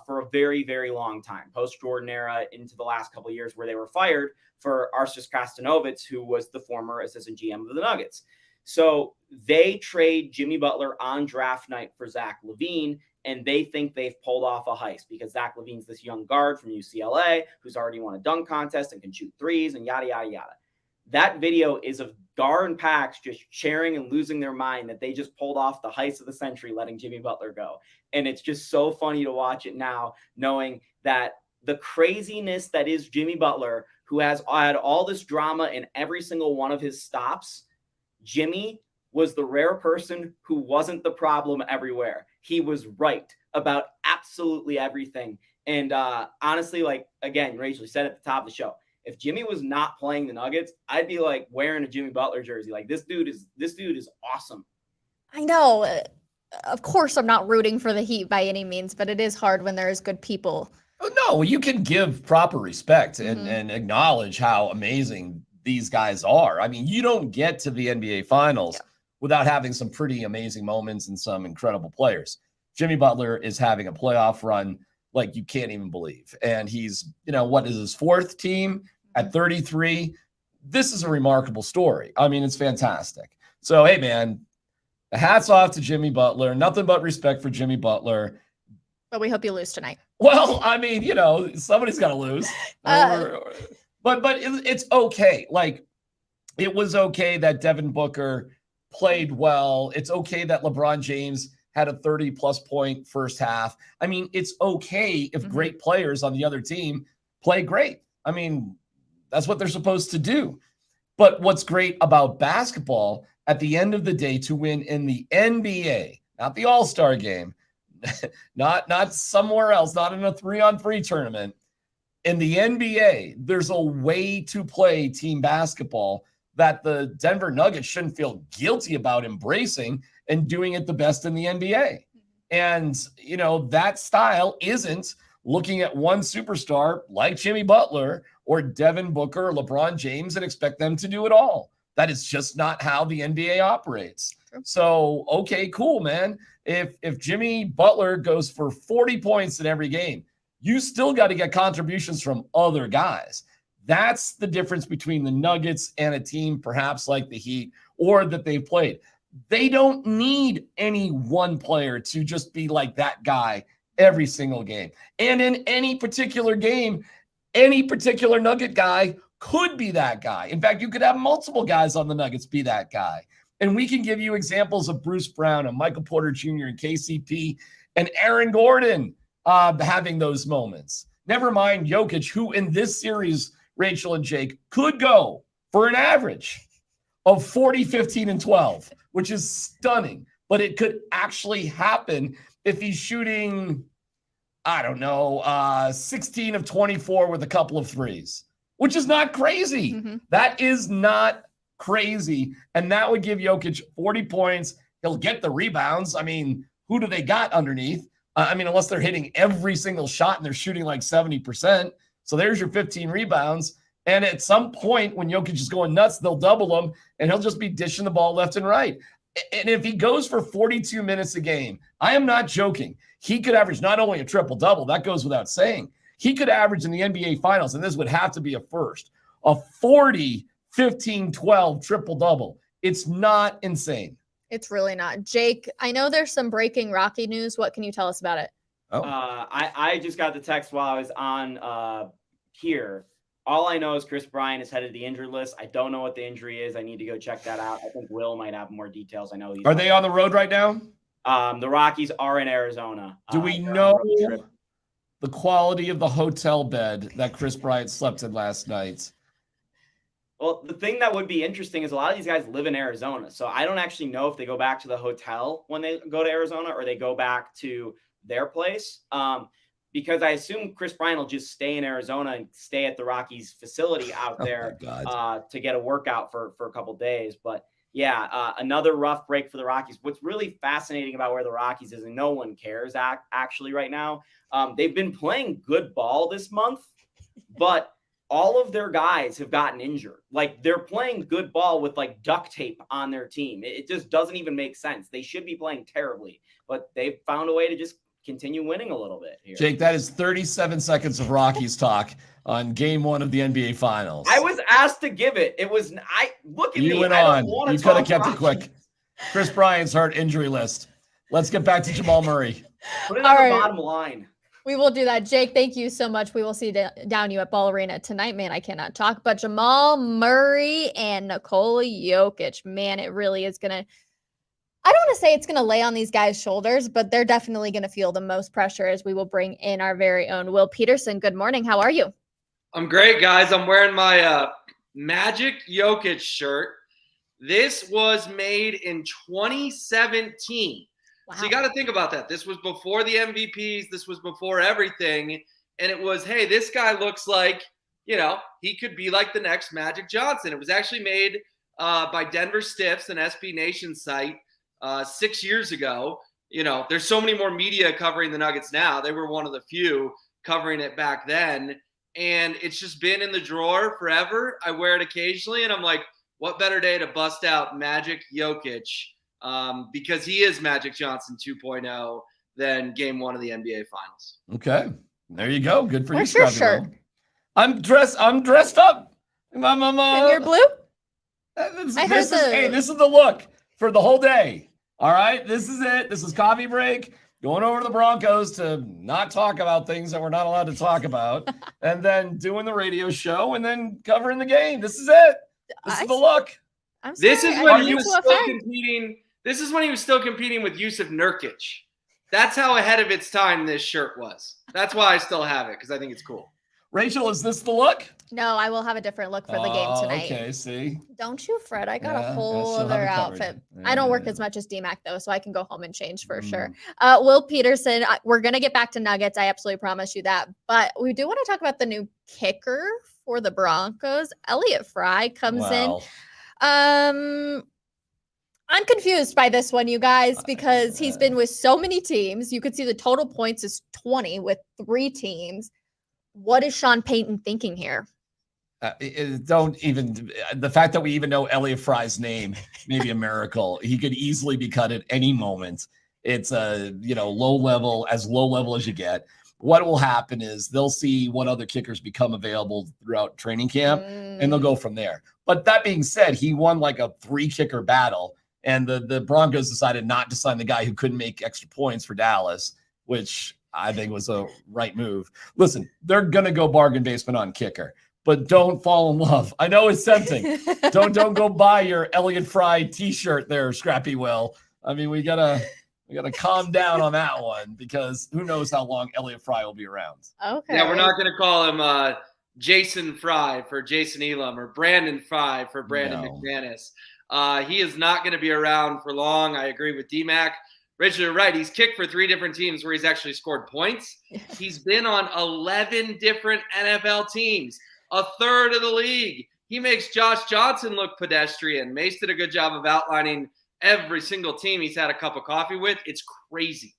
for a very, very long time, post-Jordan era into the last couple of years, where they were fired for Arsis Kastanovitz, who was the former assistant GM of the Nuggets. So they trade Jimmy Butler on draft night for Zach LaVine, and they think they've pulled off a heist because Zach LaVine's this young guard from UCLA who's already won a dunk contest and can shoot threes and yada, yada, yada. That video is of Gar and Pax just cheering and losing their mind that they just pulled off the heist of the century, letting Jimmy Butler go. And it's just so funny to watch it now, knowing that the craziness that is Jimmy Butler, who has had all this drama in every single one of his stops, Jimmy was the rare person who wasn't the problem everywhere. He was right about absolutely everything. And honestly, like, again, Rachel said at the top of the show, if Jimmy was not playing the Nuggets, I'd be like wearing a Jimmy Butler jersey. Like, this dude is awesome. I know. Of course, I'm not rooting for the Heat by any means, but it is hard when there's good people. No, you can give proper respect and acknowledge how amazing these guys are. I mean, you don't get to the NBA Finals without having some pretty amazing moments and some incredible players. Jimmy Butler is having a playoff run like you can't even believe. And he's, what is his fourth team at 33? This is a remarkable story. I mean, it's fantastic. So, hey, man, hats off to Jimmy Butler. Nothing but respect for Jimmy Butler. But we hope you lose tonight. Well, I mean, somebody's got to lose. But it's okay. Like, it was okay that Devin Booker played well. It's okay that LeBron James had a 30-plus point first half. I mean, it's okay if great players on the other team play great. I mean, that's what they're supposed to do. But what's great about basketball, at the end of the day, to win in the NBA, not the All-Star game, not somewhere else, not in a 3-on-3 tournament, in the NBA, there's a way to play team basketball that the Denver Nuggets shouldn't feel guilty about embracing and doing it the best in the NBA. And, that style isn't looking at one superstar like Jimmy Butler or Devin Booker or LeBron James and expect them to do it all. That is just not how the NBA operates. So, okay, cool, man. If Jimmy Butler goes for 40 points in every game, you still got to get contributions from other guys. That's the difference between the Nuggets and a team perhaps like the Heat or that they've played. They don't need any one player to just be like that guy every single game. And in any particular game, any particular Nugget guy could be that guy. In fact, you could have multiple guys on the Nuggets be that guy. And we can give you examples of Bruce Brown and Michael Porter Jr. and KCP and Aaron Gordon having those moments. Never mind Jokic, who in this series, Rachel and Jake, could go for an average of 40, 15, and 12, which is stunning. But it could actually happen if he's shooting, 16 of 24 with a couple of threes, which is not crazy. That is not crazy. And that would give Jokic 40 points. He'll get the rebounds. I mean, who do they got underneath? Unless they're hitting every single shot and they're shooting like 70%. So there's your 15 rebounds. And at some point when Jokic is going nuts, they'll double him and he'll just be dishing the ball left and right. And if he goes for 42 minutes a game, I am not joking. He could average not only a triple-double, that goes without saying. He could average in the NBA Finals, and this would have to be a first, a 40, 15, 12 triple-double. It's not insane. It's really not. Jake, I know there's some breaking Rocky news. What can you tell us about it? I just got the text while I was on here. All I know is Chris Bryant is headed to the injured list. I don't know what the injury is. I need to go check that out. I think Will might have more details. I know he's. Are they on the road right now? The Rockies are in Arizona. Do we know the quality of the hotel bed that Chris Bryant slept in last night? Well, the thing that would be interesting is a lot of these guys live in Arizona. So I don't actually know if they go back to the hotel when they go to Arizona or they go back to their place. Because I assume Chris Bryant will just stay in Arizona and stay at the Rockies facility out there to get a workout for a couple of days. But yeah, another rough break for the Rockies. What's really fascinating about where the Rockies is, and no one cares actually right now, they've been playing good ball this month, but all of their guys have gotten injured. Like, they're playing good ball with like duct tape on their team. It just doesn't even make sense. They should be playing terribly, but they've found a way to just continue winning a little bit here. Jake, that is 37 seconds of Rockies talk on game 1 of the NBA Finals. I was asked to give it. It was look at You me. went I on. don't want to You could have talk kept it Rockies. quick. Chris Bryant's hurt injury list. Let's get back to Jamal Murray. Put it All on right. the bottom line. We will do that. Jake, thank you so much. We will see down you at Ball Arena tonight. Man, I cannot talk. But Jamal Murray and Nikola Jokic, man, it really is going to, I don't want to say it's going to lay on these guys' shoulders, but they're definitely going to feel the most pressure as we will bring in our very own Will Peterson. Good morning. How are you? I'm great, guys. I'm wearing my Magic Jokic shirt. This was made in 2017. Wow. So you got to think about that. This was before the MVPs. This was before everything. And it was, hey, this guy looks like, he could be like the next Magic Johnson. It was actually made by Denver Stiffs, an SB Nation site, 6 years ago. There's so many more media covering the Nuggets now. They were one of the few covering it back then. And it's just been in the drawer forever. I wear it occasionally, and I'm like, what better day to bust out Magic Jokic? Because he is Magic Johnson 2.0 than game 1 of the NBA Finals. Okay. There you go. Good for Where's you, your Scrappy shirt? Will. I'm dressed up. And you're blue? This is the look for the whole day. All right. This is it. This is coffee break. Going over to the Broncos to not talk about things that we're not allowed to talk about, and then doing the radio show, and then covering the game. This is it. This is the look. I'm sorry. This is I when didn't he mean was to still offend. competing. This is when he was still competing with Yusuf Nurkic. That's how ahead of its time this shirt was. That's why I still have it, because I think it's cool. Rachel, is this the look? No, I will have a different look for the game tonight. Okay, see. Don't you fret. I got Yeah, a whole she'll have other it covered. outfit. I don't work Yeah. as much as DMAC though, so I can go home and change for sure. Mm. Will Peterson, we're going to get back to Nuggets. I absolutely promise you that. But we do want to talk about the new kicker for the Broncos. Elliott Fry comes in. Wow. I'm confused by this one, you guys, because he's been with so many teams. You could see the total points is 20 with 3 teams. What is Sean Payton thinking here? The fact that we even know Elliott Fry's name may be a miracle. He could easily be cut at any moment. It's low level as you get. What will happen is they'll see what other kickers become available throughout training camp, and they'll go from there. But that being said, he won like a 3 kicker battle, and the Broncos decided not to sign the guy who couldn't make extra points for Dallas, which I think was a right move. Listen, they're gonna go bargain basement on kicker, but don't fall in love. I know it's tempting. Don't go buy your Elliott Fry T-shirt there, Scrappy Will. I mean, we gotta calm down on that one, because who knows how long Elliott Fry will be around. Okay. Yeah, we're not going to call him Jason Fry for Jason Elam or Brandon Fry for Brandon No. McManus. He is not going to be around for long. I agree with DMAC. Richard, you're right. He's kicked for 3 different teams where he's actually scored points. He's been on 11 different NFL teams, a third of the league. He makes Josh Johnson look pedestrian. Mace did a good job of outlining every single team he's had a cup of coffee with. It's crazy.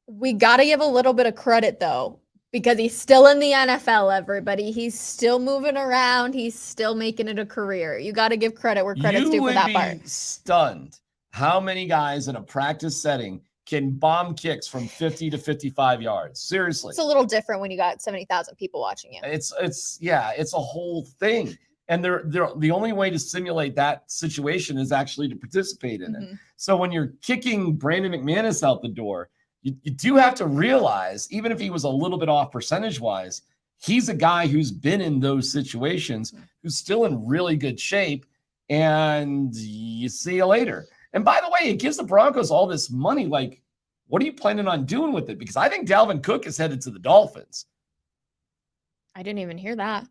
We got to give a little bit of credit though, because he's still in the NFL, everybody. He's still moving around. He's still making it a career. You got to give credit where credit's due for that part. You would be stunned how many guys in a practice setting can bomb kicks from 50 to 55 yards. Seriously. It's a little different when you got 70,000 people watching you. It's a whole thing. And they're the only way to simulate that situation is actually to participate in it. So when you're kicking Brandon McManus out the door, you do have to realize, even if he was a little bit off percentage-wise, he's a guy who's been in those situations, who's still in really good shape, and you see you later. And by the way, it gives the Broncos all this money. Like, what are you planning on doing with it? Because I think Dalvin Cook is headed to the Dolphins. I didn't even hear that.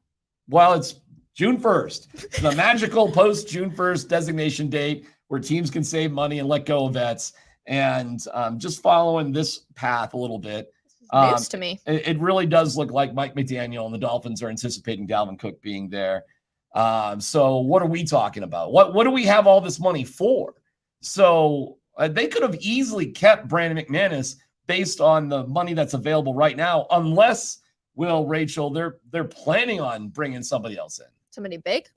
Well, it's June 1st, the magical post June 1st designation date where teams can save money and let go of vets. And just following this path a little bit, News to me. it really does look like Mike McDaniel and the Dolphins are anticipating Dalvin Cook being there. So what are we talking about? What do we have all this money for? So they could have easily kept Brandon McManus based on the money that's available right now, unless, Rachel, they're planning on bringing somebody else in. Somebody big?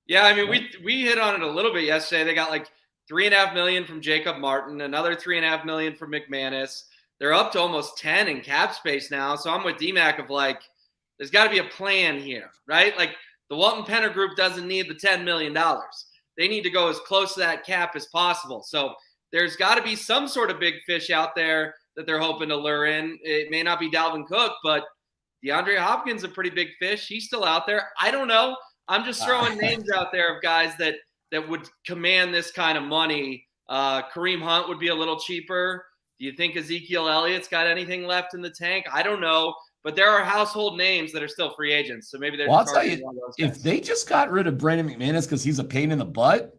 Yeah, I mean, we hit on it a little bit yesterday. They got like $3.5 million from Jacob Martin, another $3.5 million from McManus. They're up to almost 10 in cap space now. So I'm with DMAC of like, there's got to be a plan here, right? Like the Walton Penner Group doesn't need the $10 million. They need to go as close to that cap as possible. So there's got to be some sort of big fish out there that they're hoping to lure in. It may not be Dalvin Cook, but DeAndre Hopkins is a pretty big fish. He's still out there. I don't know. I'm just throwing names out there of guys that would command this kind of money. Kareem Hunt would be a little cheaper. Do you think Ezekiel Elliott's got anything left in the tank? I don't know. But there are household names that are still free agents. So maybe they're I'll tell you, if they just got rid of Brandon McManus because he's a pain in the butt,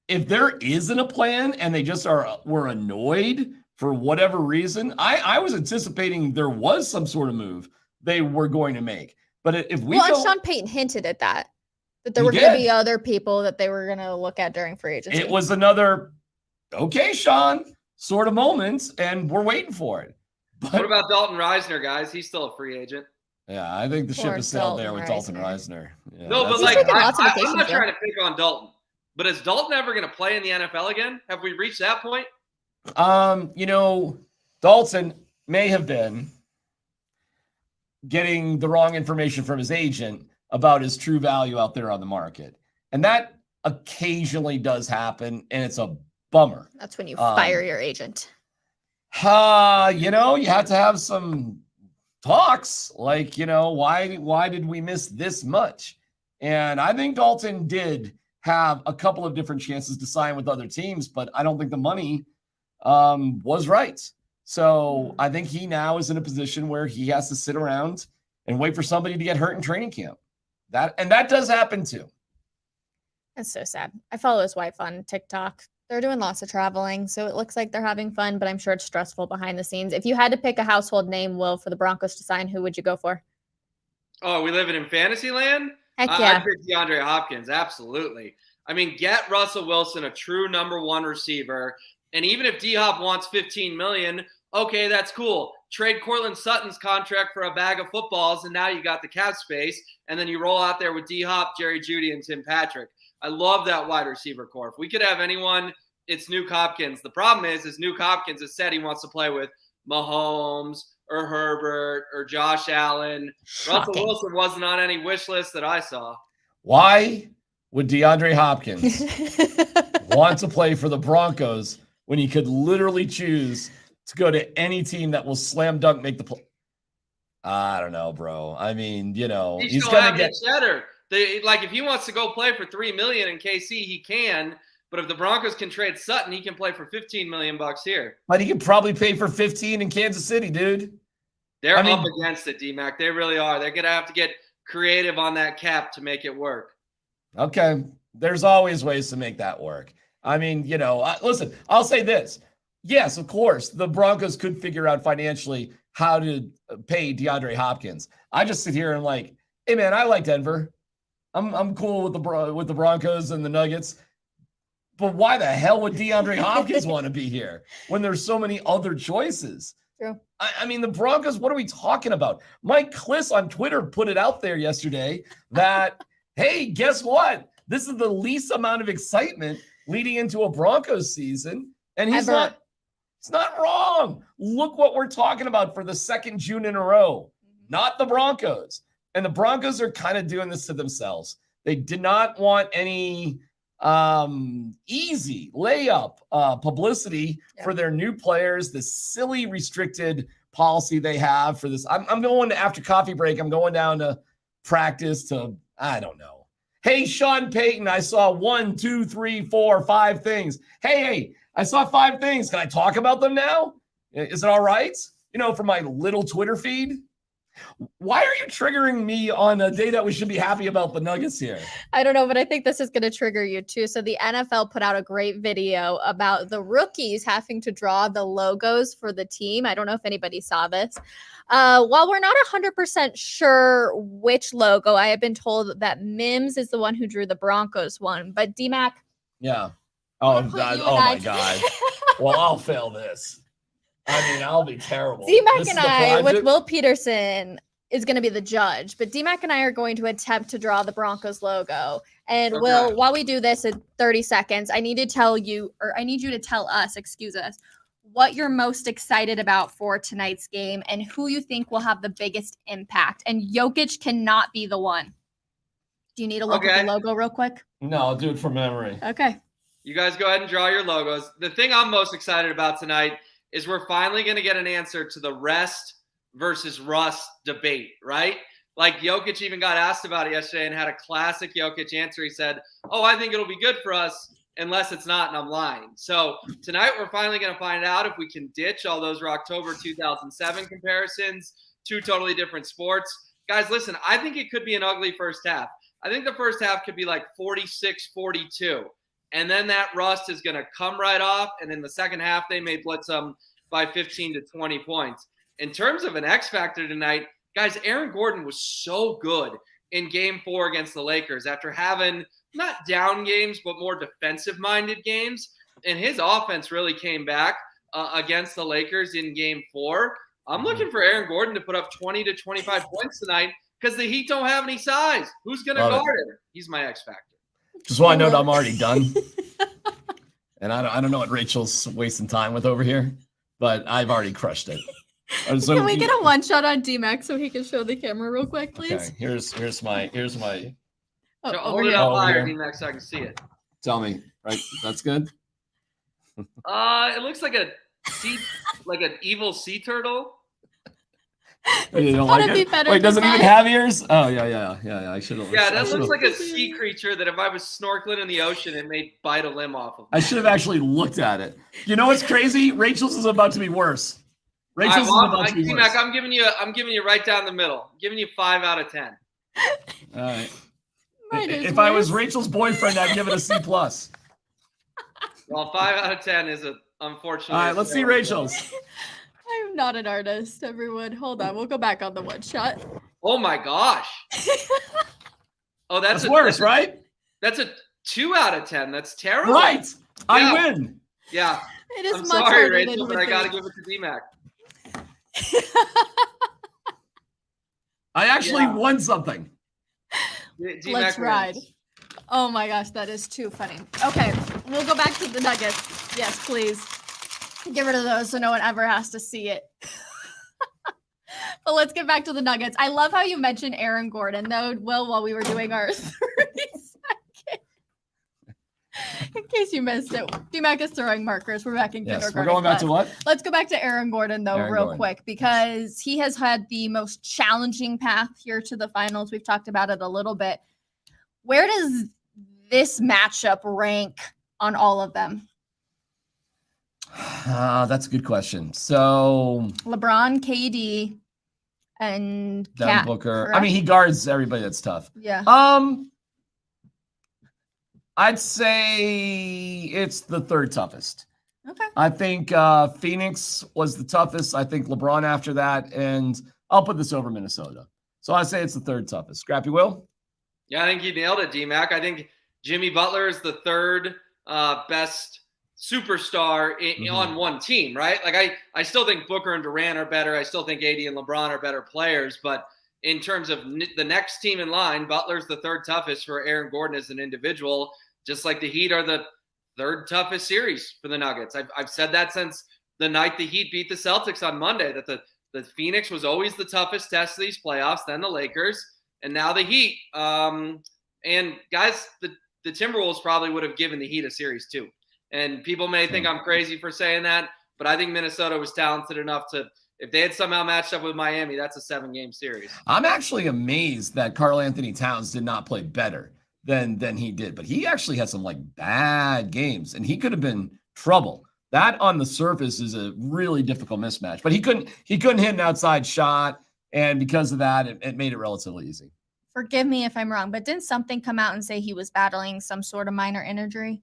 if there isn't a plan and they just were annoyed for whatever reason, I was anticipating there was some sort of move they were going to make. But if we and Sean Payton hinted at that there were going to be other people that they were going to look at during free agency. It was another, okay, Sean, sort of moment, and we're waiting for it. But, what about Dalton Reisner, guys? He's still a free agent. Yeah, I think the ship has sailed there with Dalton Reisner. Yeah, no, but like, I'm not trying to pick on Dalton. But is Dalton ever going to play in the NFL again? Have we reached that point? Dalton may have been getting the wrong information from his agent about his true value out there on the market. And that occasionally does happen, and it's a bummer. That's when you fire your agent. You have to have some talks like, why did we miss this much? And I think Dalton did have a couple of different chances to sign with other teams, but I don't think the money was right. So I think he now is in a position where he has to sit around and wait for somebody to get hurt in training camp. That does happen too. That's so sad. I follow his wife on TikTok. They're doing lots of traveling, so it looks like they're having fun, but I'm sure it's stressful behind the scenes. If you had to pick a household name, Will, for the Broncos to sign, who would you go for? Oh, are we living in fantasy land? Heck yeah. I'd pick DeAndre Hopkins, absolutely. I mean, get Russell Wilson a true number one receiver, and even if D-Hop wants $15 million, okay, that's cool. Trade Cortland Sutton's contract for a bag of footballs, and now you got the cap space, and then you roll out there with D-Hop, Jerry Jeudy, and Tim Patrick. I love that wide receiver core. If we could have anyone, it's Nuke Hopkins. The problem is Nuke Hopkins has said he wants to play with Mahomes or Herbert or Josh Allen. Shocking. Russell Wilson wasn't on any wish list that I saw. Why would DeAndre Hopkins want to play for the Broncos when he could literally choose to go to any team that will slam dunk make the play? I don't know, bro. I mean, he's going to get cheddar. If he wants to go play for $3 million in KC, he can. But if the Broncos can trade Sutton, he can play for $15 million here. But he can probably pay for 15 in Kansas City, dude. They're up against it, D-Mac. They really are. They're going to have to get creative on that cap to make it work. Okay. There's always ways to make that work. I mean, listen, I'll say this. Yes, of course, the Broncos could figure out financially how to pay DeAndre Hopkins. I just sit here and like, hey, man, I like Denver. I'm cool with the Broncos and the Nuggets. But why the hell would DeAndre Hopkins want to be here when there's so many other choices? True. I mean, the Broncos, what are we talking about? Mike Kliss on Twitter put it out there yesterday that, hey, guess what? This is the least amount of excitement leading into a Broncos season. And it's not wrong. Look what we're talking about for the second June in a row, not the Broncos. And the Broncos are kind of doing this to themselves. They did not want any easy layup publicity for their new players, this silly restricted policy they have for this. I'm going to, after coffee break, I'm going down to practice to, I don't know. Hey, Sean Payton, I saw 1, 2, 3, 4, 5 things. Hey, I saw 5 things. Can I talk about them now? Is it all right? For my little Twitter feed? Why are you triggering me on a day that we should be happy about the Nuggets here? I don't know, but I think this is going to trigger you too. So the NFL put out a great video about the rookies having to draw the logos for the team. I don't know if anybody saw this. While we're not 100% sure which logo, I have been told that Mims is the one who drew the Broncos one. But DMAC. Yeah. Oh my God. Well, I'll fail this. I mean, I'll be terrible. DMAC and I, with Will Peterson, is going to be the judge. But DMAC and I are going to attempt to draw the Broncos logo. And Will, while we do this in 30 seconds, I need you to tell us, what you're most excited about for tonight's game and who you think will have the biggest impact. And Jokic cannot be the one. Do you need to look at the logo real quick? No, I'll do it from memory. Okay. You guys go ahead and draw your logos. The thing I'm most excited about tonight is we're finally going to get an answer to the rest versus Russ debate, right? Like Jokic even got asked about it yesterday and had a classic Jokic answer. He said, I think it'll be good for us unless it's not, and I'm lying. So tonight we're finally going to find out if we can ditch all those October 2007 comparisons, two totally different sports. Guys, listen, I think it could be an ugly first half. I think the first half could be like 46-42. And then that rust is going to come right off. And in the second half, they may blitz them by 15 to 20 points. In terms of an X factor tonight, guys, Aaron Gordon was so good in game 4 against the Lakers after having not down games, but more defensive-minded games. And his offense really came back against the Lakers in game 4. I'm looking for Aaron Gordon to put up 20 to 25 points tonight because the Heat don't have any size. Who's going to guard him? He's my X factor. Just want to note I'm already done. And I don't know what Rachel's wasting time with over here, but I've already crushed it. So can we get a one shot on D-Mac so he can show the camera real quick, please? Okay, here's my Hold it up higher, D-Mac, so I can see it. Tell me, right? That's good. It looks like an evil sea turtle. You don't like it? Wait, does it even have ears? Oh yeah. I should have. Yeah, that looks like a sea creature that if I was snorkeling in the ocean, it may bite a limb off of me. I should have actually looked at it. You know what's crazy? Rachel's is about to be worse. Rachel's is about to be worse. D-Mac, I'm giving you right down the middle. I'm giving you 5 out of 10. All right. If I was Rachel's boyfriend, I'd give it a C+. Well, 5 out of 10 is unfortunately. All right, let's see Rachel's. I'm not an artist, everyone. Hold on. We'll go back on the one shot. Oh my gosh. Oh, that's worse, right? That's a 2 out of 10. That's terrible. Right. Yeah. I win. Yeah. It is I'm much sorry, harder Rachel, than but I got to give it to D-Mac. I actually won something. Let's ride. Oh my gosh, that is too funny. Okay, we'll go back to the Nuggets. Yes, please. Get rid of those so no one ever has to see it. But let's get back to the Nuggets. I love how you mentioned Aaron Gordon, though, Will, while we were doing our 30-second. In case you missed it, D-Mac is throwing markers. We're back in kindergarten. We're going back to what? Let's go back to Aaron Gordon, though, real quick, because he has had the most challenging path here to the finals. We've talked about it a little bit. Where does this matchup rank on all of them? That's a good question. So LeBron, KD, and Devin Booker. Correct? I mean, he guards everybody that's tough. Yeah. I'd say it's the third toughest. Okay. I think Phoenix was the toughest. I think LeBron after that, and I'll put this over Minnesota. So I say it's the third toughest. Scrappy Will? Yeah, I think you nailed it, D-Mac. I think Jimmy Butler is the third best superstar on one team, right? Like I still think Booker and Durant are better. I still think AD and LeBron are better players, but in terms of the next team in line, Butler's the third toughest for Aaron Gordon as an individual, just like the Heat are the third toughest series for the Nuggets. I've said that since the night the Heat beat the Celtics on Monday, that the Phoenix was always the toughest test of these playoffs, then the Lakers, and now the Heat. And guys, the Timberwolves probably would have given the Heat a series too. And people may think I'm crazy for saying that, but I think Minnesota was talented enough to, if they had somehow matched up with Miami, that's a 7-game series. I'm actually amazed that Karl Anthony Towns did not play better than he did, but he actually had some like bad games and he could have been trouble. That on the surface is a really difficult mismatch, but he couldn't hit an outside shot. And because of that, it made it relatively easy. Forgive me if I'm wrong, but didn't something come out and say he was battling some sort of minor injury?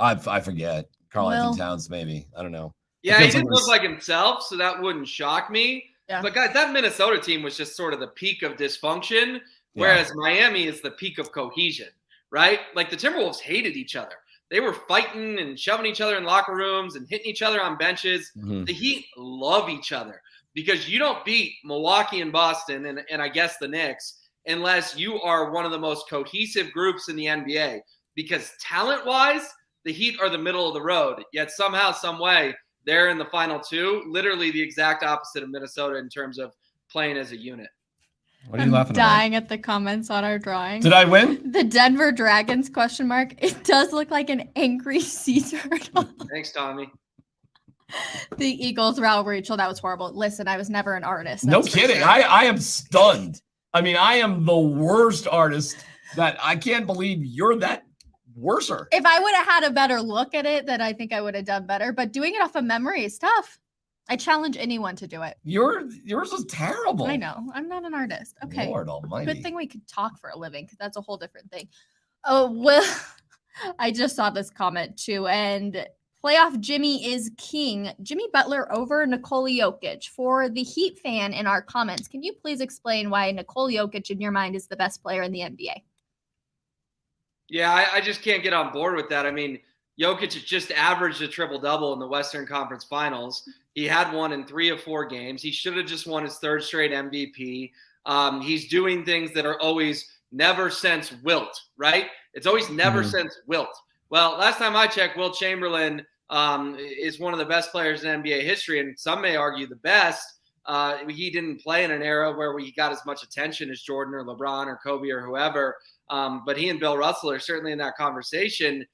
I forget. Karl Anthony Towns, maybe. I don't know. Yeah, he didn't look like himself, so that wouldn't shock me. Yeah. But guys, that Minnesota team was just sort of the peak of dysfunction, whereas Miami is the peak of cohesion, right? Like the Timberwolves hated each other. They were fighting and shoving each other in locker rooms and hitting each other on benches. Mm-hmm. The Heat love each other because you don't beat Milwaukee and Boston and I guess the Knicks unless you are one of the most cohesive groups in the NBA. Because talent-wise, the Heat are the middle of the road. Yet somehow, some way, they're in the final two, literally the exact opposite of Minnesota in terms of playing as a unit. What are you I'm laughing dying at the comments on our drawing. Did I win? The Denver Dragons ? It does look like an angry sea turtle. Thanks, Tommy. The Eagles, Raul Rachel, that was horrible. Listen, I was never an artist. No that's for kidding. sure. I am stunned. I mean, I am the worst artist that I can't believe you're that worser. If I would have had a better look at it, then I think I would have done better. But doing it off of memory is tough. I challenge anyone to do it. Yours is terrible. I know. I'm not an artist. Okay. Lord almighty. Good thing we could talk for a living, because that's a whole different thing. Oh, well, I just saw this comment too. And playoff Jimmy is king. Jimmy Butler over Nikola Jokic. For the Heat fan in our comments, can you please explain why Nikola Jokic in your mind is the best player in the NBA? Yeah, I just can't get on board with that. I mean, Jokic has just averaged a triple-double in the Western Conference Finals. He had one in 3 of 4 games. He should have just won his 3rd straight MVP. He's doing things that are always never since Wilt, right? It's always never since Wilt. Well, last time I checked, Wilt Chamberlain is one of the best players in NBA history, and some may argue the best. He didn't play in an era where he got as much attention as Jordan or LeBron or Kobe or whoever. But he and Bill Russell are certainly in that conversation.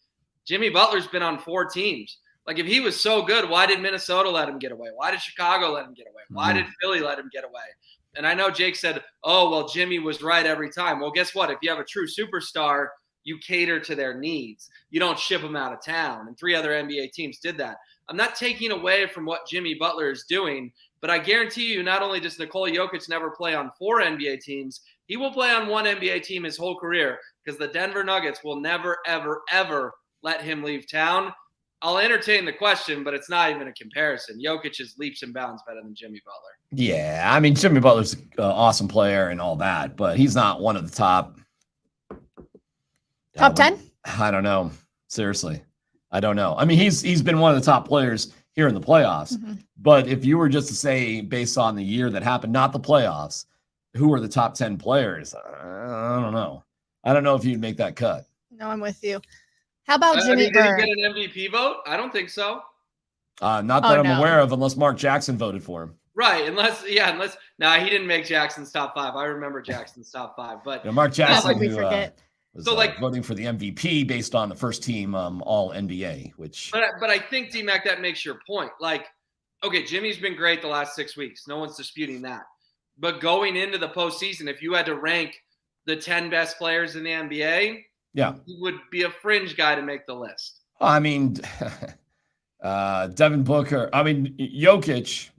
Jimmy Butler's been on 4 teams. Like, if he was so good, why did Minnesota let him get away? Why did Chicago let him get away? Why did Philly let him get away? And I know Jake said, oh, well, Jimmy was right every time. Well, guess what? If you have a true superstar, you cater to their needs. You don't ship them out of town. And 3 other NBA teams did that. I'm not taking away from what Jimmy Butler is doing, but I guarantee you, not only does Nikola Jokic never play on 4 NBA teams, he will play on 1 NBA team his whole career, because the Denver Nuggets will never, ever, ever let him leave town. I'll entertain the question, but it's not even a comparison. Jokic is leaps and bounds better than Jimmy Butler. Yeah, I mean, Jimmy Butler's an awesome player and all that, but he's not one of the top 10? I don't know. Seriously. I don't know. I mean, he's been one of the top players here in the playoffs, but if you were just to say, based on the year that happened, not the playoffs, who are the top 10 players? I don't know. I don't know if you'd make that cut. No, I'm with you. How about Jimmy did he Butler? get an MVP vote? I don't think so. Not that I'm aware of, unless Mark Jackson voted for him. Right, unless he didn't make Jackson's top 5. I remember Jackson's top 5, but Mark Jackson, we forget. was So, like, voting for the MVP based on the first team All NBA, which. But I think, D-Mac, that makes your point. Like, okay, Jimmy's been great the last 6 weeks. No one's disputing that. But going into the postseason, if you had to rank the 10 best players in the NBA, he would be a fringe guy to make the list. I mean, Devin Booker. I mean, Jokic.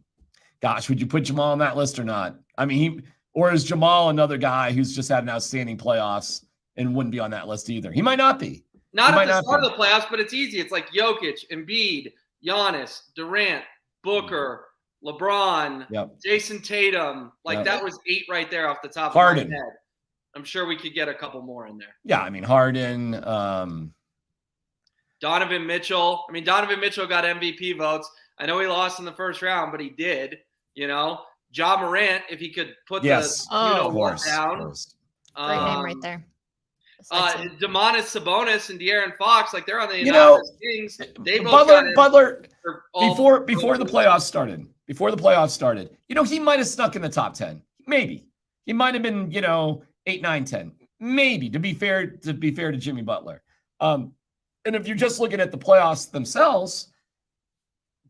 Gosh, would you put Jamal on that list or not? I mean, or is Jamal another guy who's just had an outstanding playoffs and wouldn't be on that list either? He might not be. Not at the start of the playoffs, but it's easy. It's like Jokic, Embiid, Giannis, Durant, Booker, LeBron, Jason Tatum. Like, that was 8 right there off the top of my head. I'm sure we could get a couple more in there. Yeah, I mean, Harden. Donovan Mitchell. I mean, Donovan Mitchell got MVP votes. I know he lost in the first round, but he did. You know, Ja Morant, if he could put down. Great name right there. Domantas Sabonis and De'Aaron Fox, like, they're on the Anonymous Kings. They both Butler before the playoffs started. Before the playoffs started, he might have snuck in the top 10. Maybe he might have been, 8, 9, 10. Maybe, to be fair to Jimmy Butler. And if you're just looking at the playoffs themselves,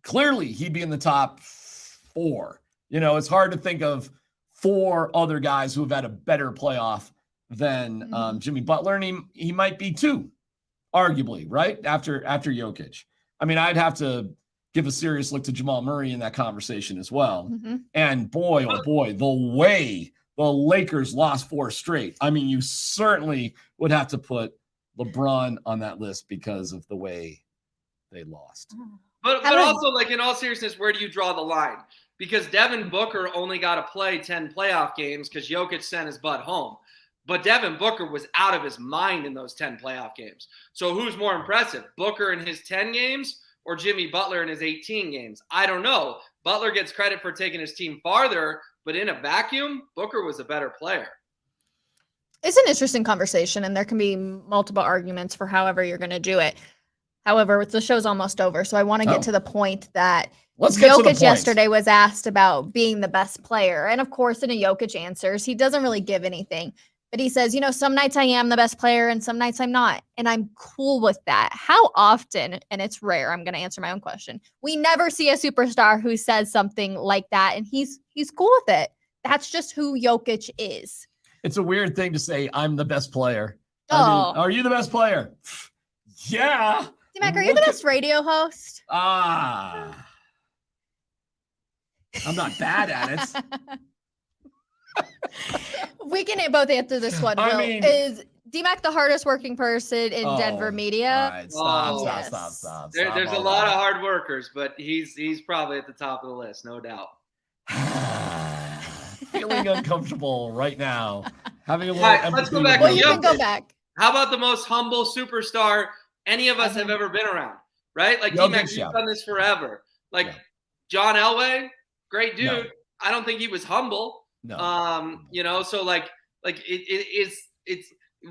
clearly he'd be in the top 4. It's hard to think of 4 other guys who have had a better playoff than Jimmy Butler, and he might be 2, arguably, right? After Jokic. I mean, I'd have to give a serious look to Jamal Murray in that conversation as well. And boy, oh boy, the way the Lakers lost 4 straight. I mean, you certainly would have to put LeBron on that list because of the way they lost. But also, like, in all seriousness, where do you draw the line? Because Devin Booker only got to play 10 playoff games because Jokic sent his butt home. But Devin Booker was out of his mind in those 10 playoff games. So who's more impressive, Booker in his 10 games or Jimmy Butler in his 18 games? I don't know. Butler gets credit for taking his team farther, but in a vacuum, Booker was a better player. It's an interesting conversation, and there can be multiple arguments for however you're going to do it. However, the show's almost over, so I want to get to the point that Let's get to the Jokic point. yesterday was asked about being the best player. And of course, in a Jokic answers, he doesn't really give anything. But he says, some nights I am the best player and some nights I'm not. And I'm cool with that. How often, and it's rare, I'm going to answer my own question. We never see a superstar who says something like that. And he's cool with it. That's just who Jokic is. It's a weird thing to say, I'm the best player. Oh. I mean, are you the best player? Yeah. D-Mac, are you the best radio host? I'm not bad at it. We can both answer this one. I Will. mean- Is D-Mac the hardest working person in Denver media? All right, stop, Oh, stop, yes. stop, stop. There's a all lot of that. hard workers, but he's probably at the top of the list, no doubt. Feeling uncomfortable right now. Having a little All right, let's empathy go with back Well, to you can Jokic. go back. How about the most humble superstar any of us have ever been around? Right? Like D-Mac, Jokic, you've yeah. done this forever. Like Yeah. John Elway, great dude. No. I don't think he was humble. No. So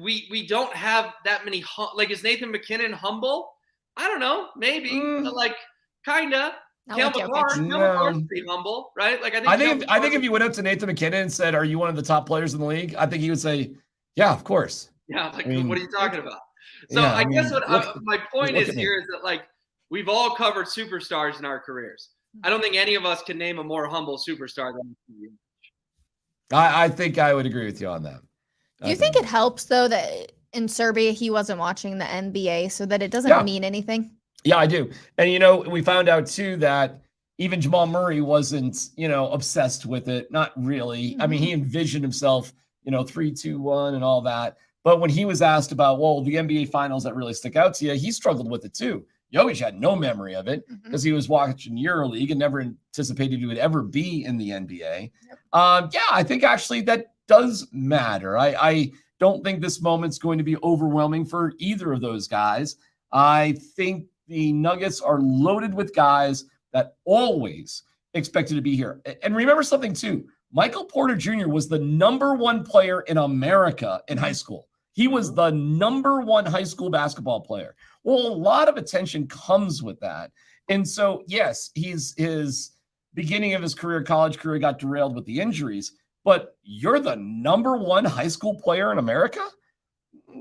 we don't have that many like, is Nathan McKinnon humble? I don't know, maybe, but like kinda. Not Kemba like Jokic. Carr, No. Kemba Carr's pretty humble, right? Like I think if you went up to Nathan McKinnon and said, "Are you one of the top players in the league?" I think he would say, "Yeah, of course." yeah, like I mean, what are you talking about? So yeah, I guess mean, my point look is at me. here is that like we've all covered superstars in our careers. I don't think any of us can name a more humble superstar than you. I think I would agree with you on that. Do you think it helps, though, that in Serbia he wasn't watching the NBA so that it doesn't Yeah. mean anything? Yeah, I do. And, we found out, too, that even Jamal Murray wasn't, obsessed with it. Not really. I mean, he envisioned himself, 3-2-1 and all that. But when he was asked about, well, the NBA finals that really stick out to you, he struggled with it, too. Jokic had no memory of it because he was watching EuroLeague and never anticipated he would ever be in the NBA. I think actually that does matter. I don't think this moment's going to be overwhelming for either of those guys. I think the Nuggets are loaded with guys that always expected to be here. And remember something too, Michael Porter Jr. was the #1 player in America in high school. He was the #1 high school basketball player. Well, a lot of attention comes with that. And so, yes, his beginning of his career, college career, got derailed with the injuries, but you're the #1 high school player in America?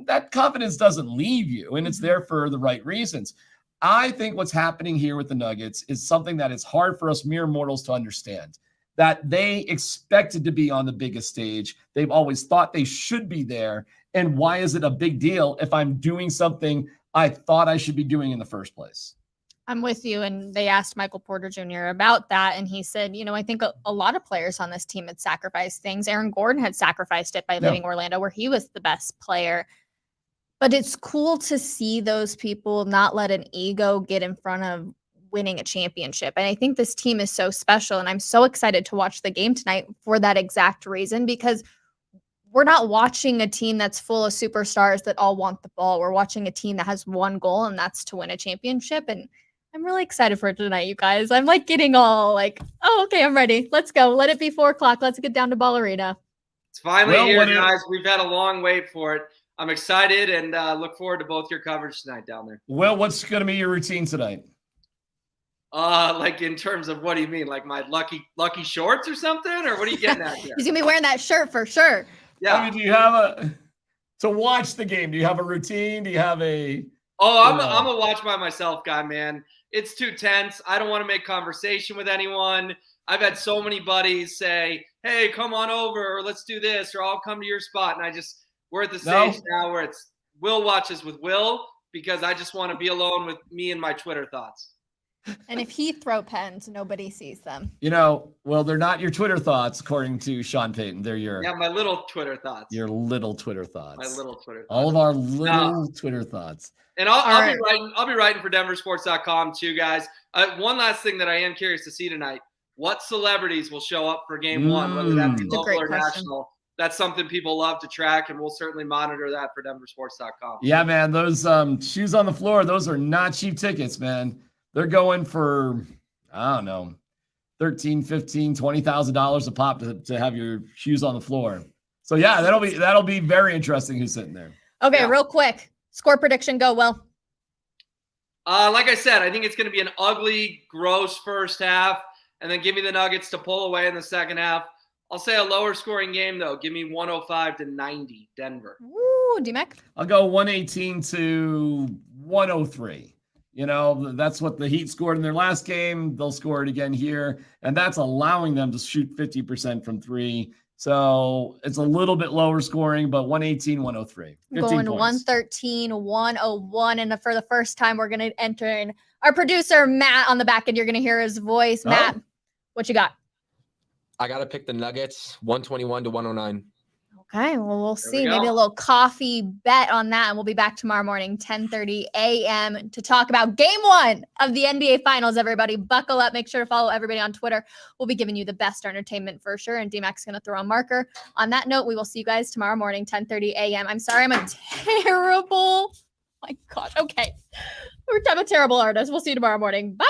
That confidence doesn't leave you, and it's there for the right reasons. I think what's happening here with the Nuggets is something that is hard for us mere mortals to understand, that they expected to be on the biggest stage. They've always thought they should be there. And why is it a big deal if I'm doing something I thought I should be doing in the first place? I'm with you. And they asked Michael Porter Jr. about that. And he said, I think a lot of players on this team had sacrificed things. Aaron Gordon had sacrificed it by leaving Orlando, where he was the best player. But it's cool to see those people not let an ego get in front of winning a championship. And I think this team is so special. And I'm so excited to watch the game tonight for that exact reason, because we're not watching a team that's full of superstars that all want the ball. We're watching a team that has one goal, and that's to win a championship. And I'm really excited for it tonight, you guys. I'm like getting all like, oh, okay, I'm ready. Let's go. Let it be 4:00. Let's get down to Ball Arena. It's finally Well, here, guys. We've had a long wait for it. I'm excited and look forward to both your coverage tonight down there. Well, what's going to be your routine tonight? Like in terms of what do you mean? Like my lucky shorts or something? Or what are you getting at here? He's going to be wearing that shirt for sure. Yeah. I mean, do you have to watch the game? Do you have a routine? Do you have a? Oh, I'm a watch by myself guy, man. It's too tense. I don't want to make conversation with anyone. I've had so many buddies say, "Hey, come on over, or let's do this, or I'll come to your spot." And we're at the stage now where it's Will watches with Will, because I just want to be alone with me and my Twitter thoughts. And if he throw pens, nobody sees them. Well, they're not your Twitter thoughts, according to Sean Payton. They're my little Twitter thoughts. Your little Twitter thoughts. My little Twitter thoughts. All of our little Twitter thoughts. And I'll be writing for DenverSports.com too, guys. One last thing that I am curious to see tonight: what celebrities will show up for Game 1, whether that be local or national. That's something people love to track, and we'll certainly monitor that for DenverSports.com. Yeah, man, those shoes on the floor, those are not cheap tickets, man. They're going for, I don't know, $13,000, $15,000, $20,000 a pop to have your shoes on the floor. So yeah, that'll be very interesting who's sitting there. Okay, real quick. Score prediction, go, Will. Like I said, I think it's going to be an ugly, gross first half, and then give me the Nuggets to pull away in the second half. I'll say a lower scoring game, though. Give me 105-90, Denver. Ooh, D-Mac. I'll go 118 to 103. You know, that's what the Heat scored in their last game. They'll score it again here, and that's allowing them to shoot 50% from three. So it's a little bit lower scoring, but 118, 103. Going 113, 101. And for the first time, we're going to enter in our producer, Matt, on the back end. You're going to hear his voice. Matt, what you got? I got to pick the Nuggets, 121 to 109. Okay, well, we'll There see. we Maybe go. a little coffee bet on that. And we'll be back tomorrow morning, 10:30 a.m. to talk about game 1 of the NBA Finals, everybody. Buckle up. Make sure to follow everybody on Twitter. We'll be giving you the best entertainment for sure. And D-Mac's going to throw a marker. On that note, we will see you guys tomorrow morning, 10:30 a.m. I'm sorry, I'm a terrible... my gosh. Okay. I'm a terrible artist. We'll see you tomorrow morning. Bye.